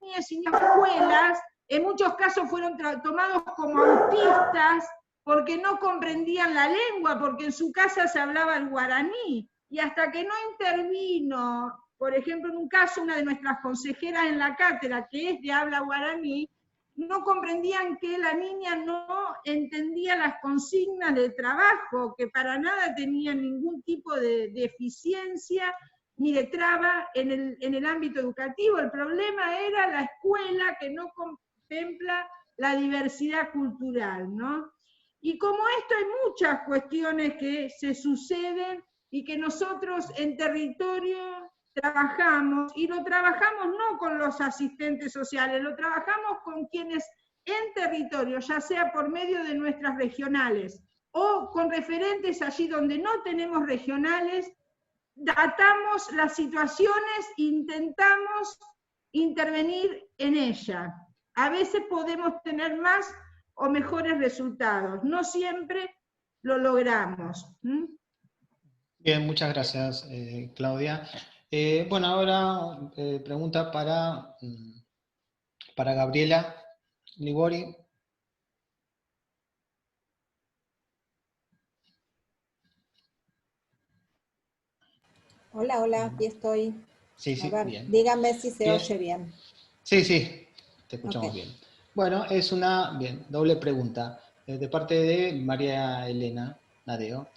niños y niñas de escuelas, en muchos casos fueron tomados como autistas porque no comprendían la lengua, porque en su casa se hablaba el guaraní. Y hasta que no intervino, por ejemplo, en un caso, una de nuestras consejeras en la cátedra, que es de habla guaraní, no comprendían que la niña no entendía las consignas de trabajo, que para nada tenía ningún tipo de deficiencia ni de traba en el ámbito educativo. El problema era la escuela que no contempla la diversidad cultural, ¿no? Y como esto hay muchas cuestiones que se suceden y que nosotros en territorio trabajamos, y lo trabajamos no con los asistentes sociales, lo trabajamos con quienes en territorio, ya sea por medio de nuestras regionales o con referentes allí donde no tenemos regionales, datamos las situaciones, intentamos intervenir en ella. A veces podemos tener más o mejores resultados, no siempre lo logramos. Bien, muchas gracias, Claudia. Bueno, ahora pregunta para Gabriela Ligori. Hola, hola, aquí estoy. Sí, A sí, ver, bien. díganme si se Bien. oye bien. Sí, sí, te escuchamos Ok. bien. Bueno, es una doble pregunta de parte de María Elena Nadeo.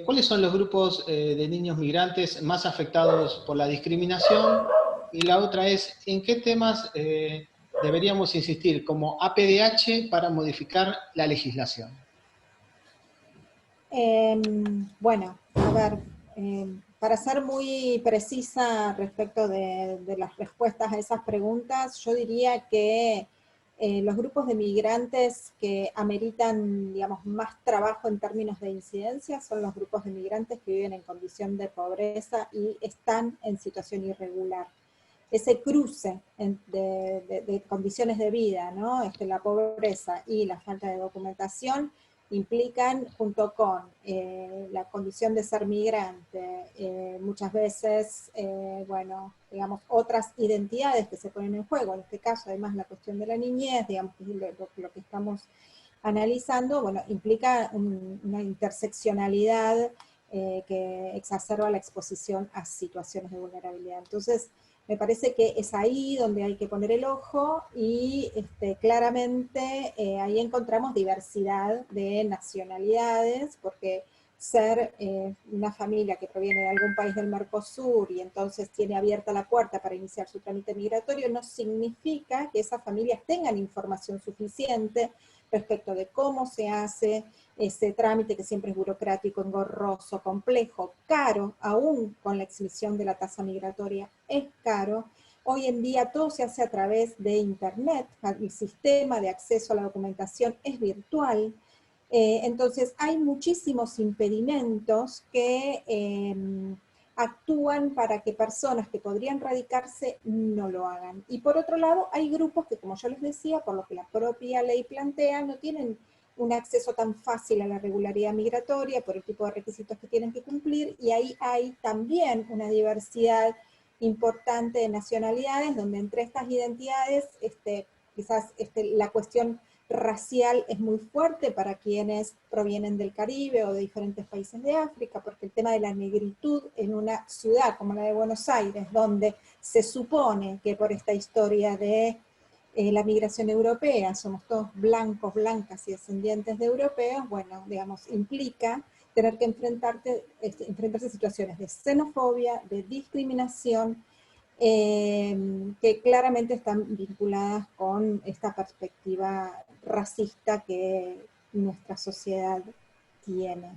¿Cuáles son los grupos de niños migrantes más afectados por la discriminación? Y la otra es, ¿en qué temas deberíamos insistir como APDH para modificar la legislación? Bueno, a ver, para ser muy precisa respecto de las respuestas a esas preguntas, yo diría que los grupos de migrantes que ameritan, digamos, más trabajo en términos de incidencia son los grupos de migrantes que viven en condición de pobreza y están en situación irregular. Ese cruce de condiciones de vida, ¿no? La pobreza y la falta de documentación implican, junto con la condición de ser migrante, muchas veces, bueno, digamos, otras identidades que se ponen en juego. En este caso, además, la cuestión de la niñez, digamos, que es lo que estamos analizando, bueno, implica una interseccionalidad que exacerba la exposición a situaciones de vulnerabilidad. Entonces, me parece que es ahí donde hay que poner el ojo y claramente ahí encontramos diversidad de nacionalidades, porque ser una familia que proviene de algún país del Mercosur y entonces tiene abierta la puerta para iniciar su trámite migratorio no significa que esas familias tengan información suficiente respecto de cómo se hace ese trámite que siempre es burocrático, engorroso, complejo, caro, aún con la exhibición de la tasa migratoria, es caro. Hoy en día todo se hace a través de Internet, el sistema de acceso a la documentación es virtual, entonces hay muchísimos impedimentos que actúan para que personas que podrían radicarse no lo hagan. Y por otro lado, hay grupos que, como yo les decía, por lo que la propia ley plantea, no tienen un acceso tan fácil a la regularidad migratoria por el tipo de requisitos que tienen que cumplir, y ahí hay también una diversidad importante de nacionalidades, donde entre estas identidades, quizás la cuestión racial es muy fuerte para quienes provienen del Caribe o de diferentes países de África, porque el tema de la negritud en una ciudad como la de Buenos Aires, donde se supone que por esta historia de la migración europea, somos todos blancos, blancas y descendientes de europeos, bueno, digamos, implica tener que enfrentarse a situaciones de xenofobia, de discriminación, que claramente están vinculadas con esta perspectiva racista que nuestra sociedad tiene.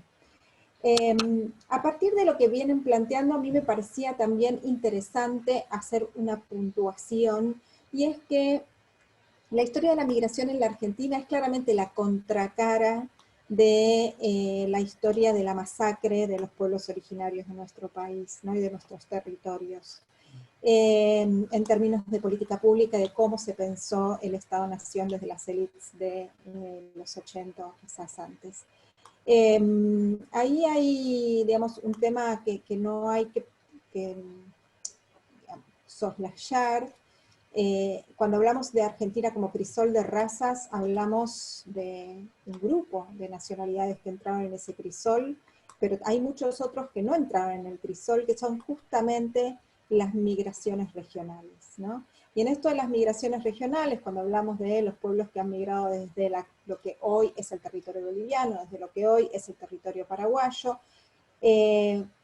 A partir de lo que vienen planteando, a mí me parecía también interesante hacer una puntuación, y es que la historia de la migración en la Argentina es claramente la contracara de la historia de la masacre de los pueblos originarios de nuestro país, ¿no? Y de nuestros territorios. En términos de política pública, de cómo se pensó el Estado-Nación desde las élites de los 80 o quizás antes. Ahí hay, digamos, un tema que no hay que digamos, soslayar. Cuando hablamos de Argentina como crisol de razas, hablamos de un grupo de nacionalidades que entraron en ese crisol, pero hay muchos otros que no entraron en el crisol, que son justamente las migraciones regionales, ¿no? Y en esto de las migraciones regionales, cuando hablamos de los pueblos que han migrado desde lo que hoy es el territorio boliviano, desde lo que hoy es el territorio paraguayo,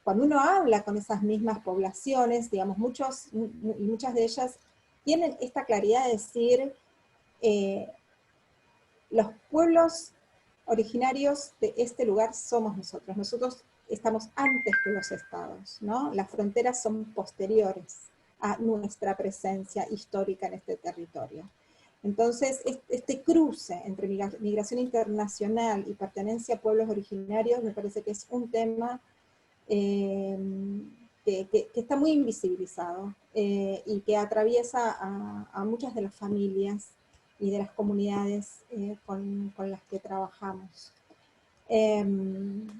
cuando uno habla con esas mismas poblaciones, digamos, muchas de ellas tienen esta claridad de decir, los pueblos originarios de este lugar somos nosotros. Nosotros estamos antes que los estados, ¿no? Las fronteras son posteriores a nuestra presencia histórica en este territorio. Entonces, este cruce entre migración internacional y pertenencia a pueblos originarios me parece que es un tema que está muy invisibilizado y que atraviesa a muchas de las familias y de las comunidades con las que trabajamos.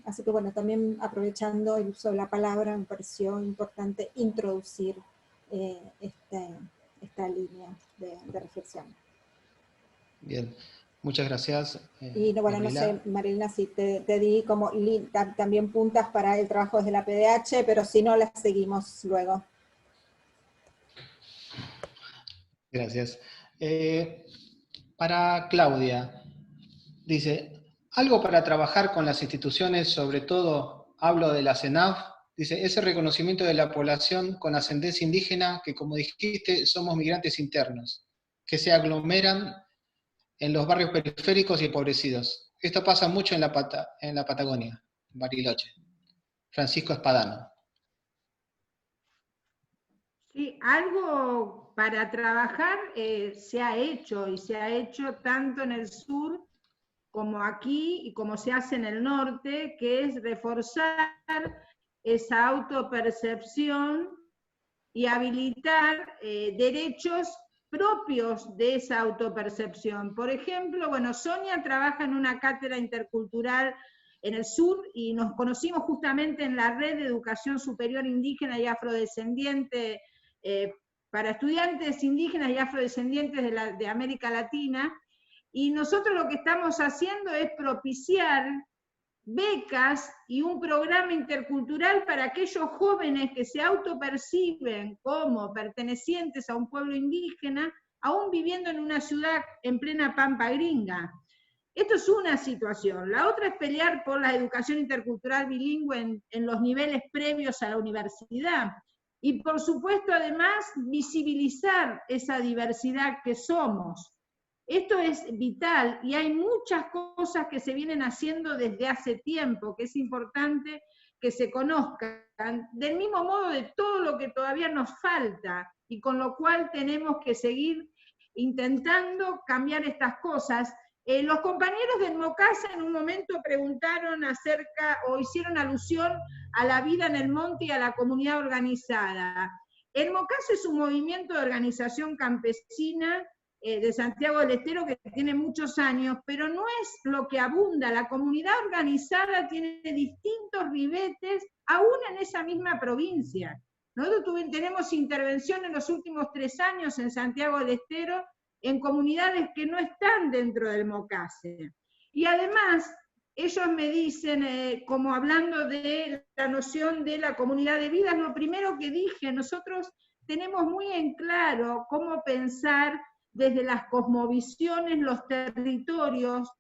Así que bueno, también aprovechando el uso de la palabra, me pareció importante introducir esta línea de reflexión. Bien, muchas gracias. Y bueno, no sé, Marilena, si te di como también puntas para el trabajo desde la PDH, pero si no, las seguimos luego. Gracias. Para Claudia, dice, algo para trabajar con las instituciones, sobre todo hablo de la CENAF, dice, ese reconocimiento de la población con ascendencia indígena, que como dijiste, somos migrantes internos, que se aglomeran en los barrios periféricos y empobrecidos. Esto pasa mucho en la Patagonia, Bariloche. Francisco Espadano. Sí, algo para trabajar se ha hecho, y se ha hecho tanto en el sur como aquí, y como se hace en el norte, que es reforzar esa autopercepción y habilitar derechos propios de esa autopercepción. Por ejemplo, bueno, Sonia trabaja en una cátedra intercultural en el sur, y nos conocimos justamente en la red de educación superior indígena y afrodescendiente para estudiantes indígenas y afrodescendientes de América Latina, y nosotros lo que estamos haciendo es propiciar becas y un programa intercultural para aquellos jóvenes que se autoperciben como pertenecientes a un pueblo indígena, aún viviendo en una ciudad en plena pampa gringa. Esto es una situación. La otra es pelear por la educación intercultural bilingüe en los niveles previos a la universidad. Y por supuesto, además, visibilizar esa diversidad que somos. Esto es vital, y hay muchas cosas que se vienen haciendo desde hace tiempo, que es importante que se conozcan, del mismo modo de todo lo que todavía nos falta, y con lo cual tenemos que seguir intentando cambiar estas cosas. Los compañeros del MOCASA en un momento preguntaron acerca, o hicieron alusión a la vida en el monte y a la comunidad organizada. El MOCASA es un movimiento de organización campesina de Santiago del Estero que tiene muchos años, pero no es lo que abunda. La comunidad organizada tiene distintos ribetes, aún en esa misma provincia. Nosotros tenemos intervención en los últimos 3 años en Santiago del Estero en comunidades que no están dentro del MOCASE. Y además, ellos me dicen, como hablando de la noción de la comunidad de vidas, lo primero que dije, nosotros tenemos muy en claro cómo pensar desde las cosmovisiones los territorios,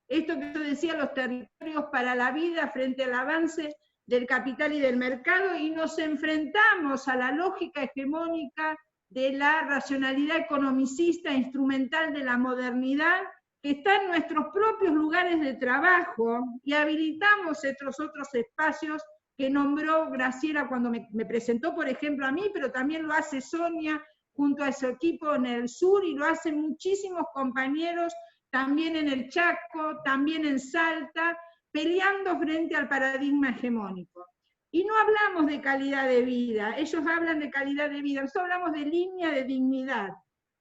esto que yo decía, los territorios para la vida frente al avance del capital y del mercado, y nos enfrentamos a la lógica hegemónica de la racionalidad economicista instrumental de la modernidad, que está en nuestros propios lugares de trabajo, y habilitamos estos otros espacios que nombró Graciela cuando me presentó, por ejemplo, a mí, pero también lo hace Sonia junto a su equipo en el sur, y lo hacen muchísimos compañeros también en el Chaco, también en Salta, peleando frente al paradigma hegemónico. Y no hablamos de calidad de vida, ellos hablan de calidad de vida, nosotros hablamos de línea de dignidad.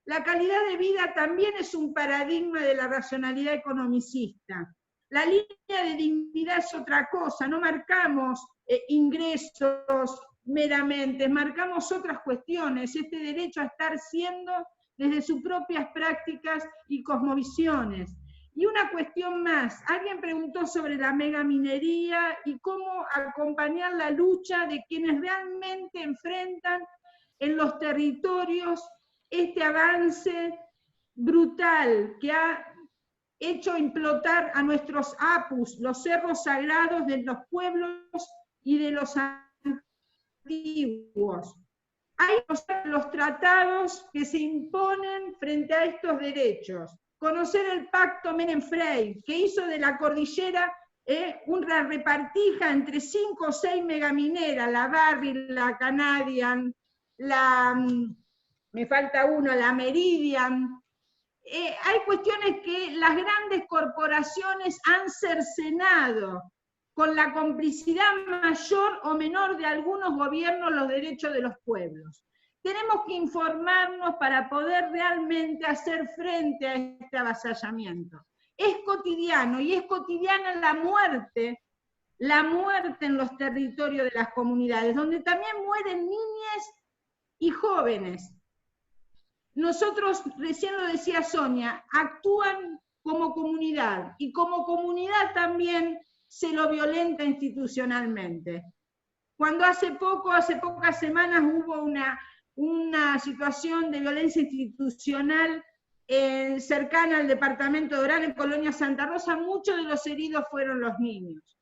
La calidad de vida también es un paradigma de la racionalidad economicista. La línea de dignidad es otra cosa, no marcamos ingresos meramente, marcamos otras cuestiones, este derecho a estar siendo desde sus propias prácticas y cosmovisiones. Y una cuestión más, alguien preguntó sobre la megaminería y cómo acompañar la lucha de quienes realmente enfrentan en los territorios este avance brutal que ha hecho implotar a nuestros apus, los cerros sagrados de los pueblos y de los antiguos. Hay los tratados que se imponen frente a estos derechos. Conocer el pacto Menem-Frey, que hizo de la cordillera una repartija entre 5 o 6 megamineras, la Barrill, la Canadian, me falta una, la Meridian. Hay cuestiones que las grandes corporaciones han cercenado con la complicidad mayor o menor de algunos gobiernos los derechos de los pueblos. Tenemos que informarnos para poder realmente hacer frente a este avasallamiento. Es cotidiano, y es cotidiana la muerte en los territorios de las comunidades, donde también mueren niñas y jóvenes. Nosotros, recién lo decía Sonia, actúan como comunidad, y como comunidad también se lo violenta institucionalmente. Cuando hace pocas semanas hubo una situación de violencia institucional cercana al departamento de Orán, en Colonia Santa Rosa, muchos de los heridos fueron los niños.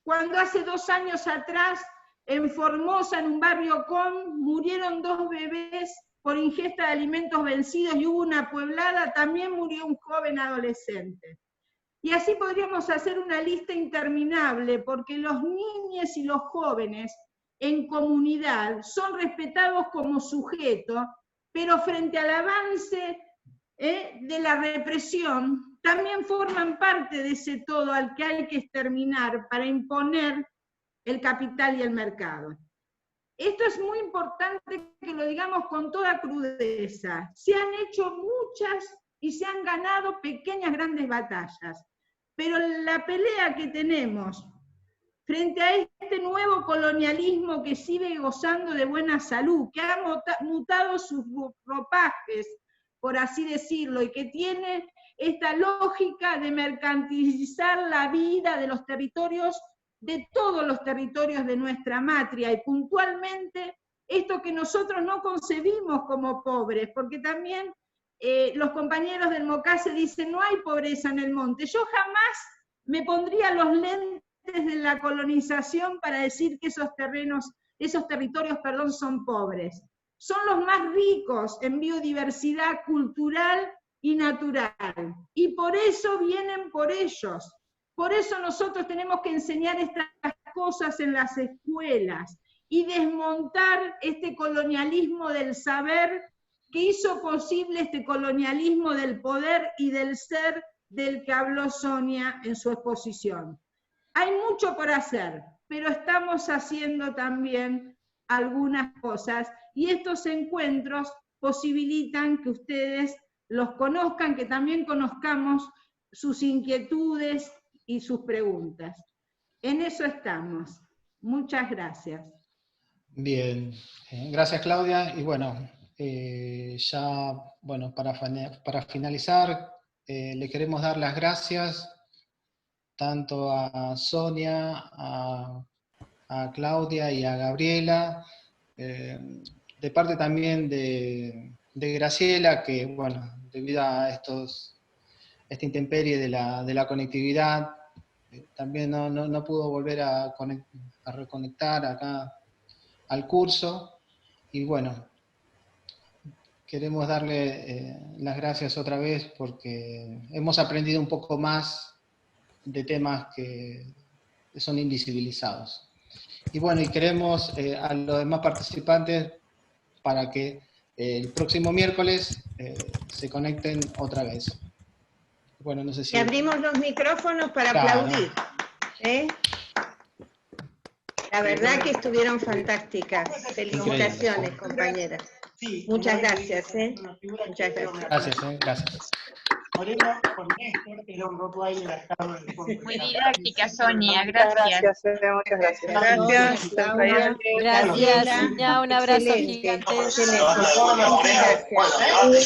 Cuando hace 2 años atrás, en Formosa, en un barrio murieron 2 bebés por ingesta de alimentos vencidos y hubo una pueblada, también murió un joven adolescente. Y así podríamos hacer una lista interminable, porque los niños y los jóvenes en comunidad son respetados como sujetos, pero frente al avance de la represión, también forman parte de ese todo al que hay que exterminar para imponer el capital y el mercado. Esto es muy importante que lo digamos con toda crudeza. Se han hecho muchas y se han ganado pequeñas, grandes batallas, pero la pelea que tenemos frente a este nuevo colonialismo que sigue gozando de buena salud, que ha mutado sus ropajes, por así decirlo, y que tiene esta lógica de mercantilizar la vida de los territorios, de todos los territorios de nuestra matria, y puntualmente esto que nosotros no concebimos como pobres, porque también los compañeros del MOCASE dicen no hay pobreza en el monte. Yo jamás me pondría los lentes de la colonización para decir que esos territorios, son pobres. Son los más ricos en biodiversidad cultural y natural, y por eso vienen por ellos. Por eso nosotros tenemos que enseñar estas cosas en las escuelas y desmontar este colonialismo del saber que hizo posible este colonialismo del poder y del ser del que habló Sonia en su exposición. Hay mucho por hacer, pero estamos haciendo también algunas cosas, y estos encuentros posibilitan que ustedes los conozcan, que también conozcamos sus inquietudes y sus preguntas. En eso estamos. Muchas gracias. Bien, gracias Claudia. Y bueno, ya para finalizar, le queremos dar las gracias tanto a Sonia, a Claudia y a Gabriela, de parte también de Graciela, que bueno, debido a esta intemperie de la conectividad, también no pudo volver a reconectar acá al curso, y bueno, queremos darle las gracias otra vez porque hemos aprendido un poco más de temas que son invisibilizados. Y bueno, y queremos a los demás participantes para que el próximo miércoles se conecten otra vez. bueno, no sé si... Y abrimos los micrófonos para Claro. aplaudir. La verdad que estuvieron fantásticas. Felicitaciones, compañeras. Muchas gracias. Muchas gracias. Gracias, gracias. Moreno con Néstor era un roto ahí en la cama del fondo. Muy didáctica, Sonia, gracias. Muchas gracias. Gracias, Laura. Gracias, Sonia, un abrazo Excelente, gigante. excelente. Muchas gracias.